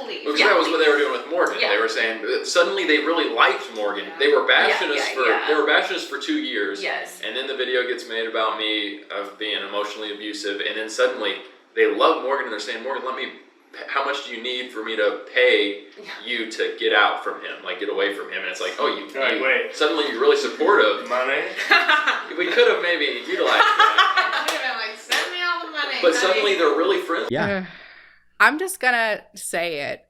[SPEAKER 7] leave.
[SPEAKER 3] Because that was what they were doing with Morgan. Yeah. They were saying suddenly they really liked Morgan. They were bashing us for 2 years.
[SPEAKER 7] Yes.
[SPEAKER 3] And then the video gets made about me of being emotionally abusive, and then suddenly they love Morgan and they're saying, Morgan, how much do you need for me to pay you to get out from him, get away from him? And it's like, suddenly you're really supportive.
[SPEAKER 4] Money?
[SPEAKER 3] We could have maybe utilized that.
[SPEAKER 5] Send me all the money.
[SPEAKER 3] But suddenly they're really friendly.
[SPEAKER 2] Yeah.
[SPEAKER 1] I'm just gonna say it.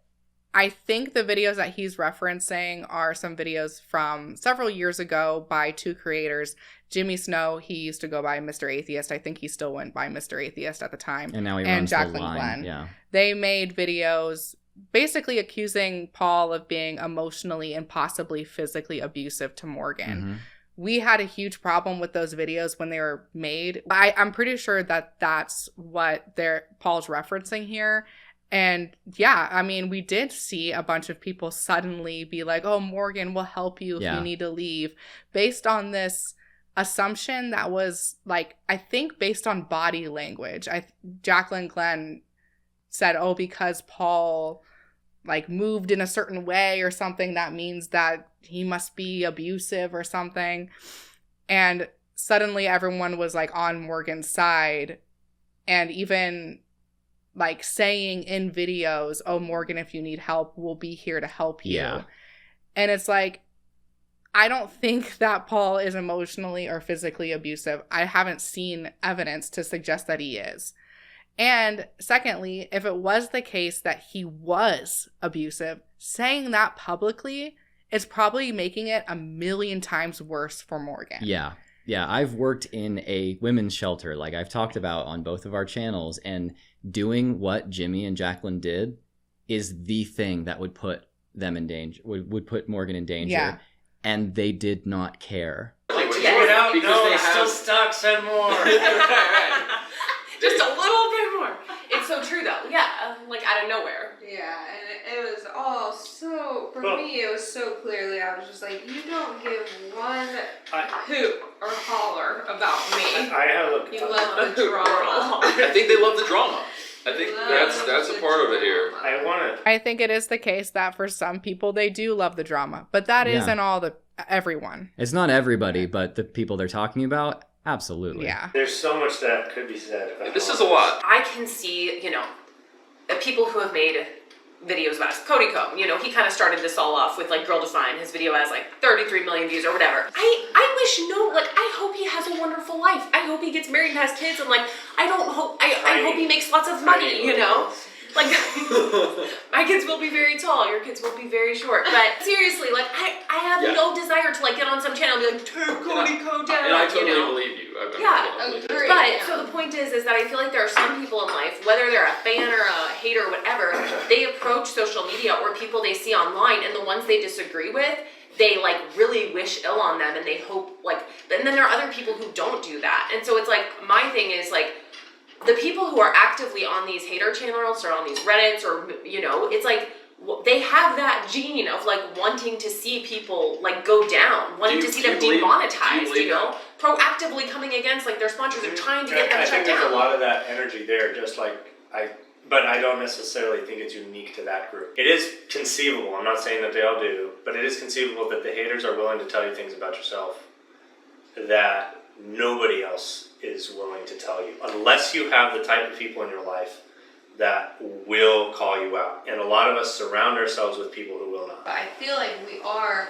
[SPEAKER 1] I think the videos that he's referencing are some videos from several years ago by two creators. Jimmy Snow, he used to go by Mr. Atheist. I think he still went by Mr. Atheist at the time.
[SPEAKER 2] And now he runs
[SPEAKER 1] Jacqueline
[SPEAKER 2] the line.
[SPEAKER 1] Glenn.
[SPEAKER 2] Yeah.
[SPEAKER 1] They made videos basically accusing Paul of being emotionally and possibly physically abusive to Morgan.
[SPEAKER 2] Mm-hmm.
[SPEAKER 1] We had a huge problem with those videos when they were made. I'm pretty sure that that's what Paul's referencing here. And yeah, I mean, we did see a bunch of people suddenly be like, oh, Morgan will help you if you need to leave, based on this assumption that was I think based on body language. Jacqueline Glenn said, because Paul moved in a certain way or something, that means that he must be abusive or something. And suddenly everyone was like on Morgan's side, and even like saying in videos, oh, Morgan, if you need help, we'll be here to help you.
[SPEAKER 2] Yeah.
[SPEAKER 1] And it's like, I don't think that Paul is emotionally or physically abusive. I haven't seen evidence to suggest that he is. And secondly, if it was the case that he was abusive, saying that publicly is probably making it 1,000,000 times worse for Morgan.
[SPEAKER 2] Yeah. Yeah, I've worked in a women's shelter, like I've talked about on both of our channels, and doing what Jimmy and Jacqueline did is the thing that would put them in danger, would put Morgan in danger.
[SPEAKER 1] Yeah.
[SPEAKER 2] And they did not care.
[SPEAKER 3] Like,
[SPEAKER 4] Get out?
[SPEAKER 3] because
[SPEAKER 4] No,
[SPEAKER 3] they
[SPEAKER 4] it's still stuck. Send more.
[SPEAKER 7] Just a little bit more. It's so true though. Yeah, like out of nowhere.
[SPEAKER 5] Yeah, and it was all so, for me, it was so clearly, I was just like, you don't give one hoot or holler about me.
[SPEAKER 4] I have
[SPEAKER 5] You love the drama.
[SPEAKER 3] I think they love the drama. I think that's a part of it here.
[SPEAKER 4] I want to.
[SPEAKER 1] I think it is the case that for some people they do love the drama, but that
[SPEAKER 2] Yeah.
[SPEAKER 1] isn't all everyone.
[SPEAKER 2] It's not everybody, but the people they're talking about, absolutely.
[SPEAKER 1] Yeah.
[SPEAKER 4] There's so much that could be said about
[SPEAKER 3] This is a lot.
[SPEAKER 7] I can see, the people who have made videos about us. Cody Combe, he kind of started this all off with like Girl Define. His video has like 33 million views or whatever. I hope he has a wonderful life. I hope he gets married and has kids, and like I hope he makes lots of money, Like my kids will be very tall, your kids will be very short. But seriously, like I have no desire to like get on some channel and be like, turn Cody Combe down.
[SPEAKER 3] And I totally believe you.
[SPEAKER 5] Agreed.
[SPEAKER 7] But so the point is that I feel like there are some people in life, whether they're a fan or a hater or whatever, they approach social media or people they see online, and the ones they disagree with, they like really wish ill on them, and they hope like. And then there are other people who don't do that, and so it's like my thing is like. The people who are actively on these hater channels or on these Reddits or, it's like they have that gene of like wanting to see people like go down, wanting to see them demonetized, proactively coming against like their sponsors and trying to get them
[SPEAKER 4] I
[SPEAKER 7] shut
[SPEAKER 4] think
[SPEAKER 7] down.
[SPEAKER 4] there's a lot of that energy there, but I don't necessarily think it's unique to that group. It is conceivable, I'm not saying that they all do, but it is conceivable that the haters are willing to tell you things about yourself that nobody else is willing to tell you, unless you have the type of people in your life that will call you out. And a lot of us surround ourselves with people who will not.
[SPEAKER 5] But I feel like we are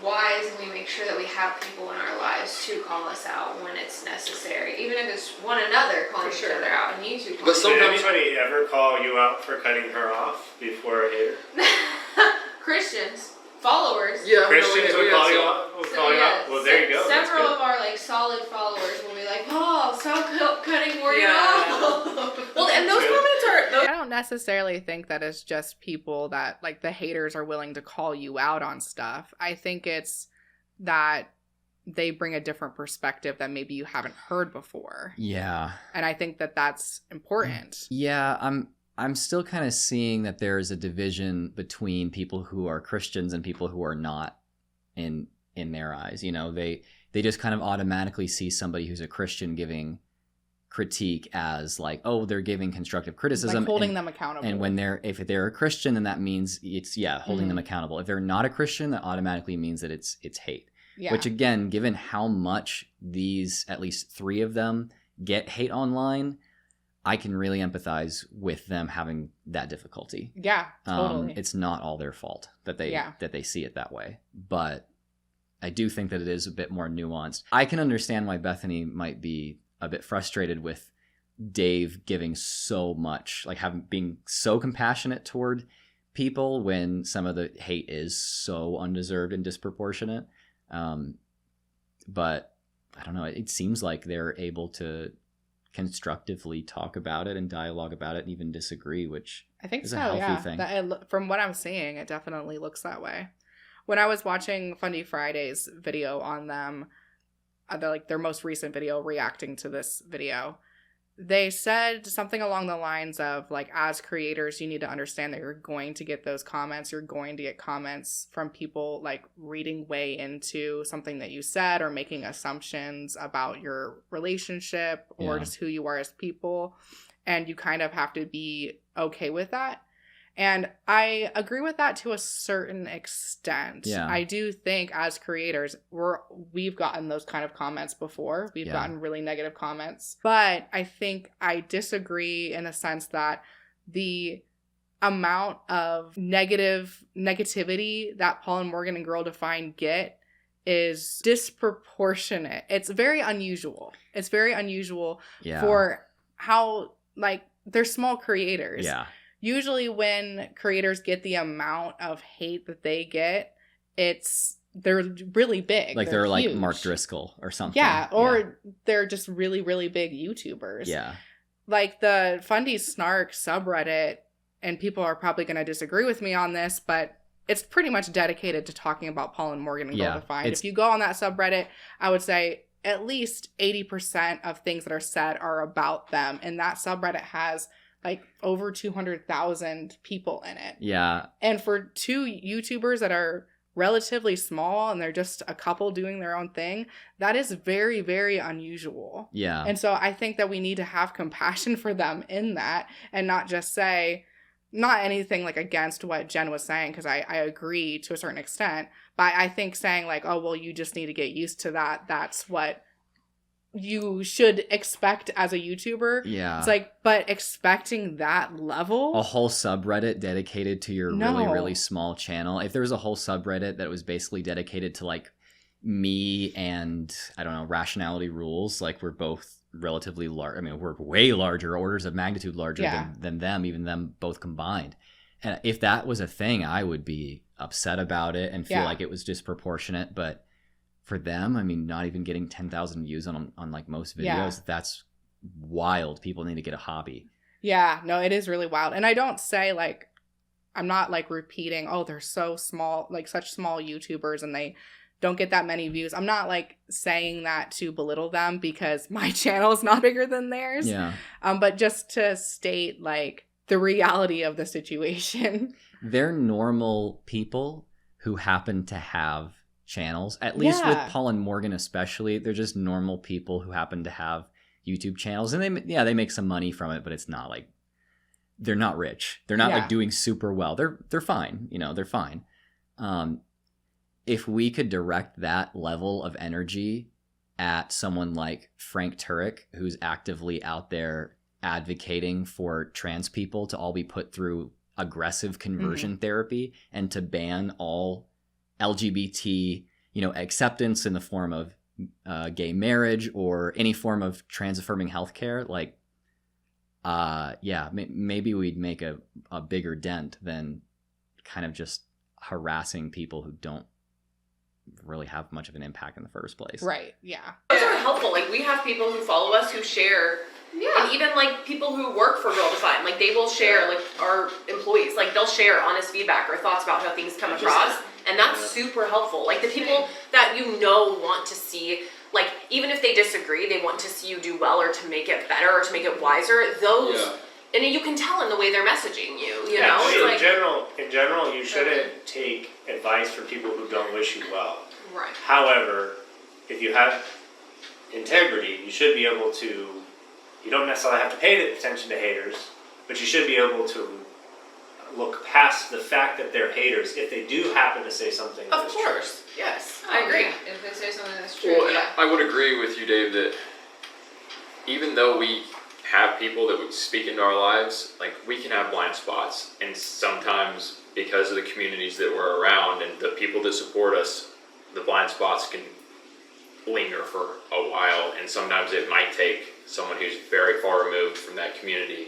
[SPEAKER 5] wise and we make sure that we have people in our lives to call us out when it's necessary, even if it's one another calling each other out and you two calling
[SPEAKER 3] But
[SPEAKER 4] Did anybody ever call you out for cutting her off before a hater?
[SPEAKER 5] Christians, followers.
[SPEAKER 3] Yeah,
[SPEAKER 4] Christians would call you out? Well, there you go. That's
[SPEAKER 5] Several
[SPEAKER 4] good.
[SPEAKER 5] of our like solid followers will be like, "Paul, stop cutting Morgan
[SPEAKER 7] Yeah.
[SPEAKER 5] off."
[SPEAKER 7] Well, and those comments are
[SPEAKER 1] I don't necessarily think that it's just people that like the haters are willing to call you out on stuff. I think it's that they bring a different perspective that maybe you haven't heard before.
[SPEAKER 2] Yeah.
[SPEAKER 1] And I think that that's important.
[SPEAKER 2] Yeah, I'm still kind of seeing that there's a division between people who are Christians and people who are not in their eyes. They just kind of automatically see somebody who's a Christian giving critique as like, oh, they're giving constructive criticism,
[SPEAKER 1] Like holding them accountable.
[SPEAKER 2] And if they're a Christian, then that means it's holding them accountable. If they're not a Christian, that automatically means that it's hate.
[SPEAKER 1] Yeah.
[SPEAKER 2] Which again, given how much these at least 3 of them get hate online, I can really empathize with them having that difficulty.
[SPEAKER 1] Yeah, totally.
[SPEAKER 2] It's not all their fault that they see it that way, but I do think that it is a bit more nuanced. I can understand why Bethany might be a bit frustrated with Dave giving so much, like being so compassionate toward people when some of the hate is so undeserved and disproportionate. But I don't know. It seems like they're able to constructively talk about it and dialogue about it and even disagree, which
[SPEAKER 1] I think
[SPEAKER 2] is
[SPEAKER 1] so,
[SPEAKER 2] a healthy
[SPEAKER 1] yeah.
[SPEAKER 2] thing.
[SPEAKER 1] From what I'm seeing, it definitely looks that way. When I was watching Funny Friday's video on them, their most recent video reacting to this video, they said something along the lines of, like, as creators, you need to understand that you're going to get those comments. You're going to get comments from people, like, reading way into something that you said or making assumptions about your relationship or just who you are as people. And you kind of have to be okay with that. And I agree with that to a certain extent.
[SPEAKER 2] Yeah.
[SPEAKER 1] I do think as creators, we've gotten those kind of comments before. We've gotten really negative comments. But I think I disagree in the sense that the amount of negativity that Paul and Morgan and Girl Defined get is disproportionate. It's very unusual. It's very unusual for how, like, they're small creators.
[SPEAKER 2] Yeah.
[SPEAKER 1] Usually when creators get the amount of hate that they get, they're really big.
[SPEAKER 2] Like they're like
[SPEAKER 1] huge.
[SPEAKER 2] Mark Driscoll or something.
[SPEAKER 1] Yeah, or they're just really, really big YouTubers.
[SPEAKER 2] Yeah.
[SPEAKER 1] Like the Fundy Snark subreddit, and people are probably going to disagree with me on this, but it's pretty much dedicated to talking about Paul and Morgan and Girl Defined. If you go on that subreddit, I would say at least 80% of things that are said are about them. And that subreddit has like over 200,000 people in it.
[SPEAKER 2] Yeah.
[SPEAKER 1] And for two YouTubers that are relatively small and they're just a couple doing their own thing, that is very, very unusual.
[SPEAKER 2] Yeah.
[SPEAKER 1] And so I think that we need to have compassion for them in that and not just say, not anything like against what Jen was saying, because I agree to a certain extent, but I think saying like, oh, well, you just need to get used to that. That's what you should expect as a YouTuber.
[SPEAKER 2] Yeah.
[SPEAKER 1] It's like, but expecting that level?
[SPEAKER 2] A whole subreddit dedicated to your really, really small channel. If there was a whole subreddit that was basically dedicated to like me and, I don't know, Rationality Rules, like we're both relatively large. I mean, we're way larger, orders of magnitude larger than them, even them both combined. And if that was a thing, I would be upset about it and feel like it was disproportionate. But for them, I mean, not even getting 10,000 views on like most videos, that's wild. People need to get a hobby. Yeah, no, it is really wild. And I don't say like, I'm not like repeating, oh, they're so small, like such small YouTubers and they don't get that many views. I'm not like saying that to belittle them because my channel is not bigger than theirs. Yeah. But just to state like the reality of the situation. They're normal people who happen to have channels, at least with Paul and Morgan especially. They're just normal people who happen to have YouTube channels, and they make some money from it, but it's not like they're not rich. They're not like doing super well. They're fine, they're fine. If we could direct that level of energy at someone like Frank Turek, who's actively out there advocating for trans people to all be put through aggressive conversion therapy and to ban all LGBT, acceptance in the form of gay marriage or any form of trans-affirming healthcare, like, maybe we'd make a bigger dent than kind of just harassing people who don't really have much of an impact in the first place. Right, yeah.
[SPEAKER 7] Those are helpful. Like, we have people who follow us who share, and even like people who work for Girl Defined, like they will share, like our employees, like they'll share honest feedback or thoughts about how things come across. And that's super helpful. Like the people that want to see, like even if they disagree, they want to see you do well or to make it better or to make it wiser. Those, and you can tell in the way they're messaging you. You know,
[SPEAKER 4] in general, you shouldn't take advice from people who don't wish you well.
[SPEAKER 7] Right.
[SPEAKER 4] However, if you have integrity, you should be able to. You don't necessarily have to pay attention to haters, but you should be able to look past the fact that they're haters if they do happen to say something that's true. Of course,
[SPEAKER 7] yes, I agree.
[SPEAKER 5] If they say something that's true,
[SPEAKER 3] well, I would agree with you, Dave, that even though we have people that would speak into our lives, like we can have blind spots, and sometimes because of the communities that we're around and the people that support us, the blind spots can linger for a while, and sometimes it might take someone who's very far removed from that community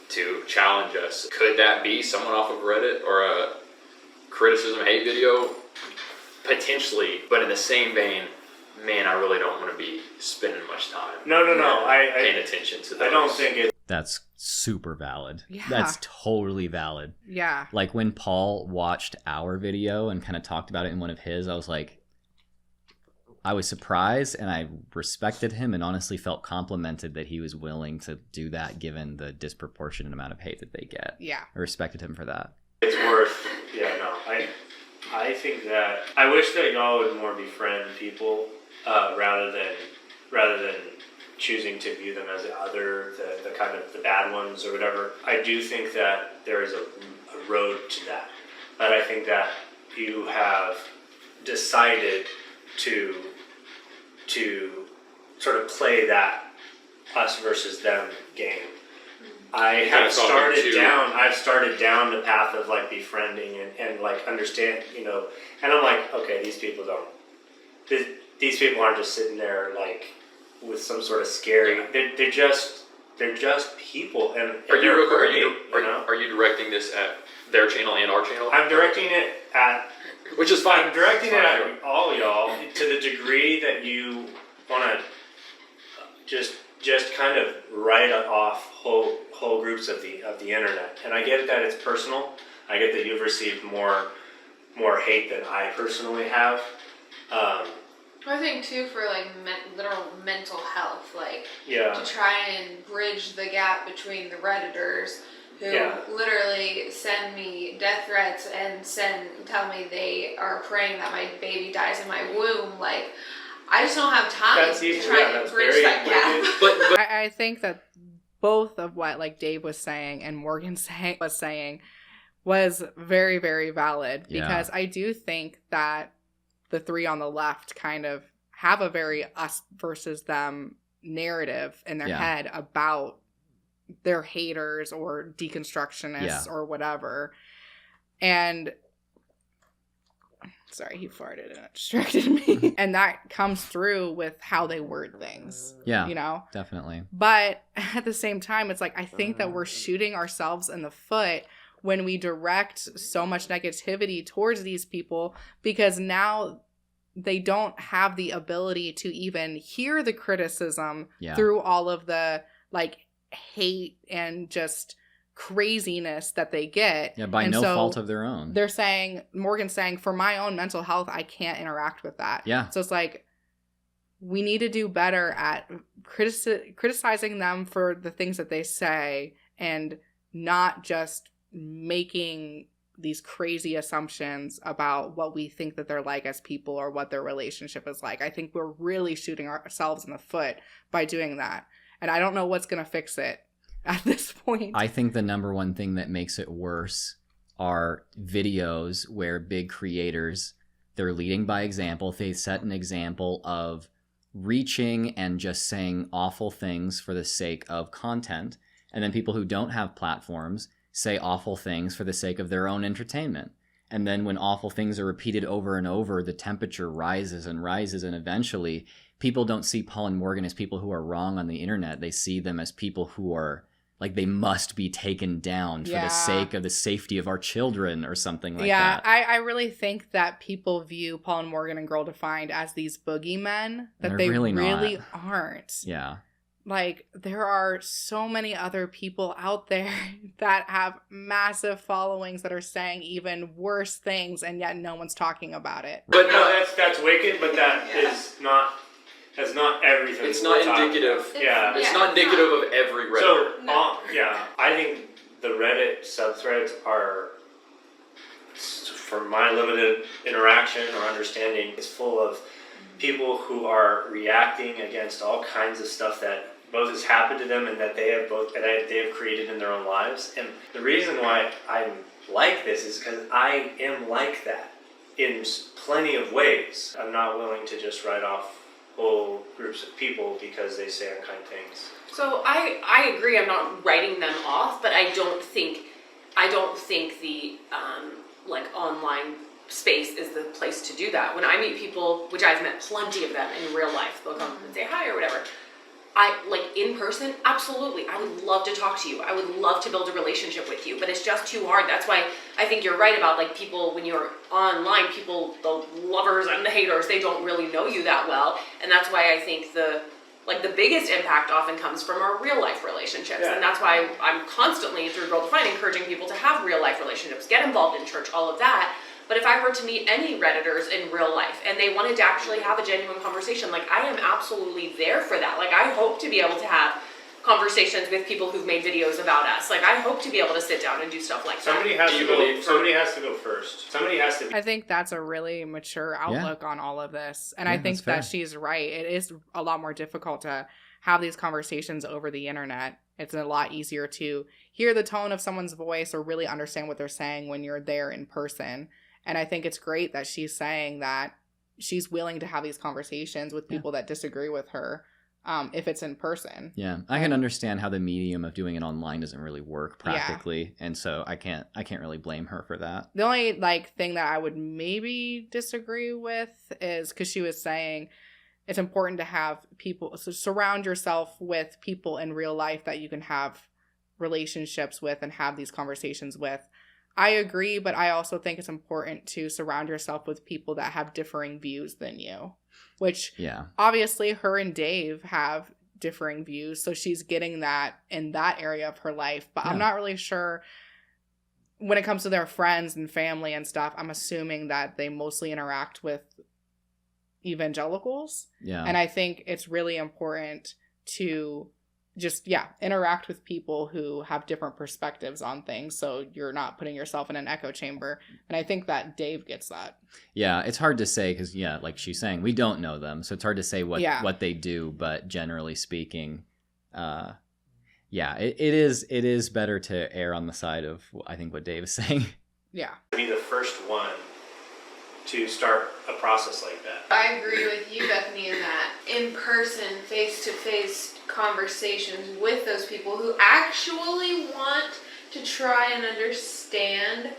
[SPEAKER 3] to challenge us. Could that be someone off of Reddit or a criticism hate video? Potentially, but in the same vein, man, I really don't want to be spending much time.
[SPEAKER 4] No.
[SPEAKER 3] Paying attention to those.
[SPEAKER 4] I don't think it.
[SPEAKER 2] That's super valid.
[SPEAKER 1] Yeah.
[SPEAKER 2] That's totally valid. Yeah. Like when Paul watched our video and kind of talked about it in one of his, I was surprised and I respected him and honestly felt complimented that he was willing to do that given the disproportionate amount of hate that they get. Yeah. I respected him for that.
[SPEAKER 4] It's worth, I think that, I wish that y'all would more befriend people rather than choosing to view them as the other, the kind of the bad ones or whatever. I do think that there is a road to that. But I think that you have decided to sort of play that us versus them game. I've started down the path of like befriending and like understand, you know, and I'm like, okay, these people aren't just sitting there like with some sort of scary, they're just people, and
[SPEAKER 3] Are you directing this at their channel and our channel?
[SPEAKER 4] I'm directing it at,
[SPEAKER 3] which is fine.
[SPEAKER 4] I'm directing it at all y'all to the degree that you want to just kind of write off whole groups of the internet. And I get that it's personal. I get that you've received more hate than I personally have.
[SPEAKER 5] I think too for like literal mental health, like
[SPEAKER 4] to
[SPEAKER 5] try and bridge the gap between the Redditors who literally send me death threats and tell me they are praying that my baby dies in my womb. Like, I just don't have time to try and bridge that gap.
[SPEAKER 3] But
[SPEAKER 1] I think that both of what like Dave was saying and Morgan was saying was very, very valid, because I do think that the three on the left kind of have a very us versus them narrative in their head about their haters or deconstructionists or whatever. And sorry, he farted and it distracted me. And that comes through with how they word things.
[SPEAKER 2] Yeah,
[SPEAKER 1] you know?
[SPEAKER 2] Definitely.
[SPEAKER 1] But at the same time, it's like, I think that we're shooting ourselves in the foot when we direct so much negativity towards these people, because now they don't have the ability to even hear the criticism through all of the like hate and just craziness that they get.
[SPEAKER 2] Yeah, by no fault of their own.
[SPEAKER 1] They're saying, Morgan's saying, for my own mental health, I can't interact with that.
[SPEAKER 2] Yeah.
[SPEAKER 1] So it's like, we need to do better at criticizing them for the things that they say and not just making these crazy assumptions about what we think that they're like as people or what their relationship is like. I think we're really shooting ourselves in the foot by doing that. And I don't know what's going to fix it at this point.
[SPEAKER 2] I think the number one thing that makes it worse are videos where big creators, they're leading by example. They set an example of reaching and just saying awful things for the sake of content. And then people who don't have platforms say awful things for the sake of their own entertainment. And then when awful things are repeated over and over, the temperature rises and rises, and eventually people don't see Paul and Morgan as people who are wrong on the internet. They see them as people who are like, they must be taken down for the sake of the safety of our children or something like that.
[SPEAKER 1] Yeah, I really think that people view Paul and Morgan and Girl Defined as these boogeymen that they really aren't.
[SPEAKER 2] Yeah.
[SPEAKER 1] Like, there are so many other people out there that have massive followings that are saying even worse things, and yet no one's talking about it.
[SPEAKER 4] But no, that's wicked, but that's not everything.
[SPEAKER 3] It's not indicative. It's not indicative of every Reddit.
[SPEAKER 4] So, I think the Reddit subthreads are, from my limited interaction or understanding, it's full of people who are reacting against all kinds of stuff that both has happened to them and that they have created in their own lives. And the reason why I'm like this is because I am like that in plenty of ways. I'm not willing to just write off whole groups of people because they say unkind things.
[SPEAKER 7] So I agree. I'm not writing them off, but I don't think the like online space is the place to do that. When I meet people, which I've met plenty of them in real life, they'll come and say hi or whatever. I like in person, absolutely. I would love to talk to you. I would love to build a relationship with you, but it's just too hard. That's why I think you're right about like people, when you're online, people, the lovers and the haters, they don't really know you that well. And that's why I think the biggest impact often comes from our real life relationships. Yeah. And that's why I'm constantly through Girl Defined encouraging people to have real life relationships, get involved in church, all of that. But if I were to meet any Redditors in real life and they wanted to actually have a genuine conversation, like I am absolutely there for that. Like I hope to be able to have conversations with people who've made videos about us. Like I hope to be able to sit down and do stuff like
[SPEAKER 4] somebody
[SPEAKER 7] that.
[SPEAKER 4] Somebody has to go first. Somebody has to.
[SPEAKER 1] I think that's a really mature outlook on all of this. And I think that she's right. It is a lot more difficult to have these conversations over the internet. It's a lot easier to hear the tone of someone's voice or really understand what they're saying when you're there in person. And I think it's great that she's saying that she's willing to have these conversations with people that disagree with her, if it's in person.
[SPEAKER 2] Yeah, I can understand how the medium of doing it online doesn't really work practically, and so I can't really blame her for that.
[SPEAKER 1] The only like thing that I would maybe disagree with is because she was saying it's important to have people, so surround yourself with people in real life that you can have relationships with and have these conversations with. I agree, but I also think it's important to surround yourself with people that have differing views than you, which obviously her and Dave have differing views. So she's getting that in that area of her life. But I'm not really sure when it comes to their friends and family and stuff. I'm assuming that they mostly interact with evangelicals. Yeah. And I think it's really important to just interact with people who have different perspectives on things, so you're not putting yourself in an echo chamber. And I think that Dave gets that.
[SPEAKER 2] Yeah, it's hard to say because like she's saying, we don't know them, so it's hard to say what they do. But generally speaking, it is better to err on the side of, I think, what Dave is saying.
[SPEAKER 4] Yeah, be the first one to start a process like that.
[SPEAKER 5] I agree with you, Bethany, in that in-person, face-to-face conversations with those people who actually want to try and understand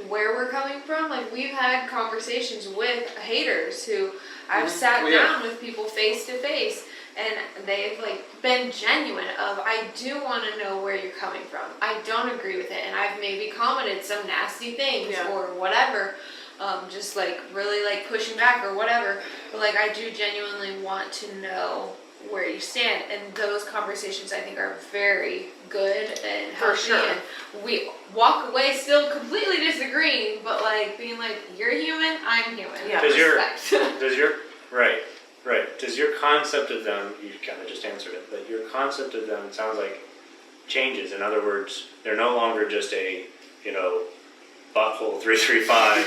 [SPEAKER 5] where we're coming from. Like, we've had conversations with haters who I've sat down with people face-to-face, and they've been genuine of, I do want to know where you're coming from. I don't agree with it, and I've maybe commented some nasty things or whatever. Just really pushing back or whatever, but I do genuinely want to know where you stand, and those conversations I think are very good and healthy. For sure. And we walk away still completely disagreeing, but being you're human, I'm human. Yeah. Does
[SPEAKER 4] your concept of them, you kind of just answered it, but your concept of them sounds like changes. In other words, they're no longer just a butthole 335.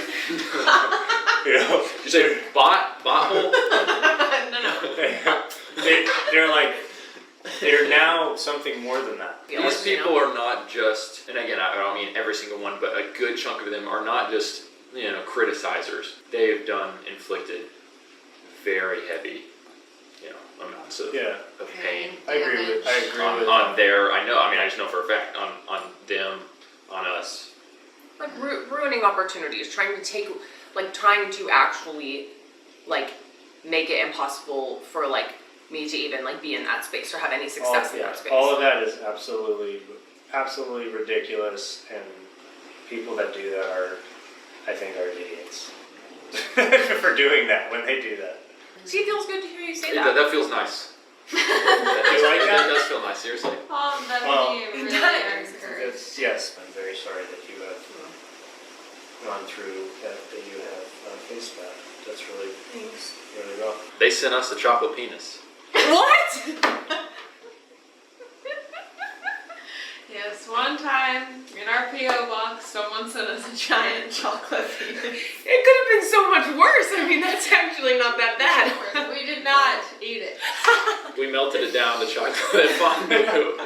[SPEAKER 3] You say butthole?
[SPEAKER 4] No. They're now something more than that.
[SPEAKER 3] These people are not just, and again, I don't mean every single one, but a good chunk of them are not just criticizers. They've inflicted very heavy amounts of pain.
[SPEAKER 4] I agree with
[SPEAKER 3] I just know for a fact on them, on us.
[SPEAKER 7] Ruining opportunities, trying to actually make it impossible for me to even be in that space or have any success in that space.
[SPEAKER 4] All of that is absolutely ridiculous, and people that do that I think are idiots for doing that when they do that.
[SPEAKER 7] See, it feels good to hear you say that.
[SPEAKER 3] That feels nice. That does feel nice, seriously.
[SPEAKER 5] Bethany,
[SPEAKER 4] yes, I'm very sorry that you have gone through that you have faced that. That's really rough.
[SPEAKER 3] They sent us a chocolate penis.
[SPEAKER 5] What? Yes, one time in our P.O. box, someone sent us a giant chocolate penis.
[SPEAKER 7] It could have been so much worse. I mean, that's actually not that bad.
[SPEAKER 5] We did not eat it.
[SPEAKER 3] We melted it down to chocolate fondue.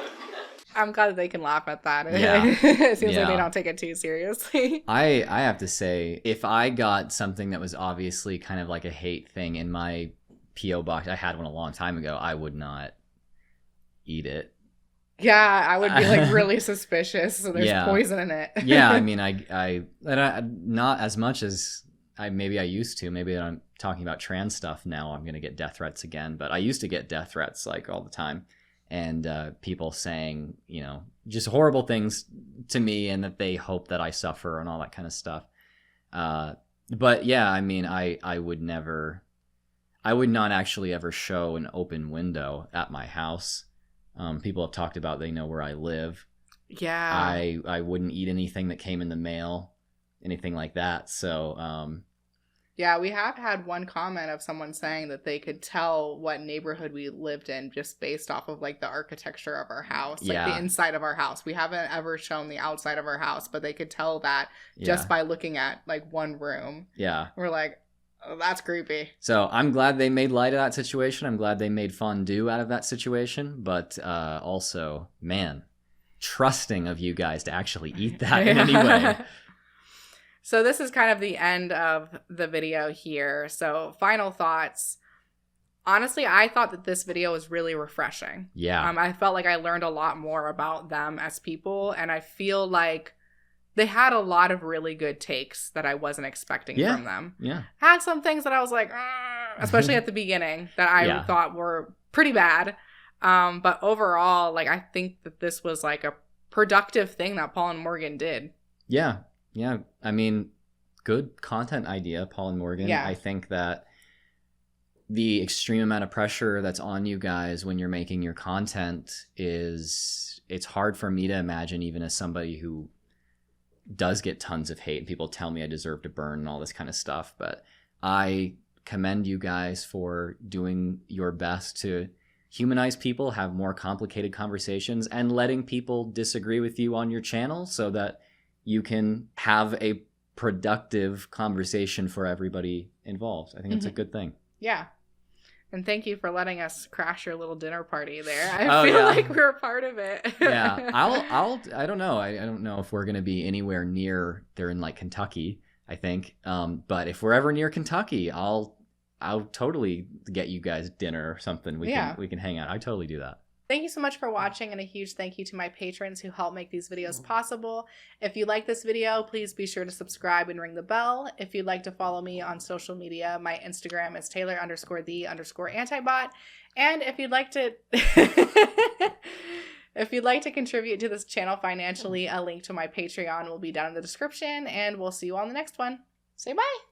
[SPEAKER 1] I'm glad that they can laugh at that. It seems like they don't take it too seriously.
[SPEAKER 2] I have to say, if I got something that was obviously kind of like a hate thing in my P.O. box, I had one a long time ago, I would not eat it.
[SPEAKER 1] Yeah, I would be really suspicious. So there's poison in it.
[SPEAKER 2] Yeah, I mean, I not as much as I used to. Maybe I'm talking about trans stuff now. I'm gonna get death threats again, but I used to get death threats all the time, and people saying just horrible things to me, and that they hope that I suffer and all that kind of stuff. But yeah, I mean, I would not actually ever show an open window at my house. People have talked about they know where I live.
[SPEAKER 1] Yeah.
[SPEAKER 2] I wouldn't eat anything that came in the mail, anything like that. So,
[SPEAKER 1] yeah, we have had one comment of someone saying that they could tell what neighborhood we lived in just based off of the architecture of our house, the inside of our house. We haven't ever shown the outside of our house, but they could tell that just by looking at one room.
[SPEAKER 2] Yeah.
[SPEAKER 1] We're like, Oh, that's creepy.
[SPEAKER 2] So I'm glad they made light of that situation. I'm glad they made fondue out of that situation. But also, man, trusting of you guys to actually eat that in any way.
[SPEAKER 1] So this is kind of the end of the video here. So final thoughts. Honestly, I thought that this video was really refreshing.
[SPEAKER 2] Yeah.
[SPEAKER 1] I felt like I learned a lot more about them as people, and I feel like they had a lot of really good takes that I wasn't expecting from them.
[SPEAKER 2] Yeah.
[SPEAKER 1] Had some things that I was like, especially at the beginning, that I thought were pretty bad. But overall, like, I think that this was like a productive thing that Paul and Morgan did.
[SPEAKER 2] Yeah. Yeah. I mean, good content idea, Paul and Morgan.
[SPEAKER 1] Yeah.
[SPEAKER 2] I think that the extreme amount of pressure that's on you guys when you're making your content it's hard for me to imagine, even as somebody who does get tons of hate and people tell me I deserve to burn and all this kind of stuff. But I commend you guys for doing your best to humanize people, have more complicated conversations, and letting people disagree with you on your channel so that you can have a productive conversation for everybody involved. I think it's a good thing.
[SPEAKER 1] Yeah. And thank you for letting us crash your little dinner party there. I feel like we were part of it.
[SPEAKER 2] Yeah. I don't know. I don't know if we're going to be anywhere near, they're in like Kentucky, I think. But if we're ever near Kentucky, I'll totally get you guys dinner or something. We can hang out. I totally do that.
[SPEAKER 1] Thank you so much for watching, and a huge thank you to my patrons who help make these videos possible. If you like this video, please be sure to subscribe and ring the bell. If you'd like to follow me on social media, my Instagram is Taylor_the_antibot. And if you'd like to contribute to this channel financially, a link to my Patreon will be down in the description, and we'll see you on the next one. Say bye.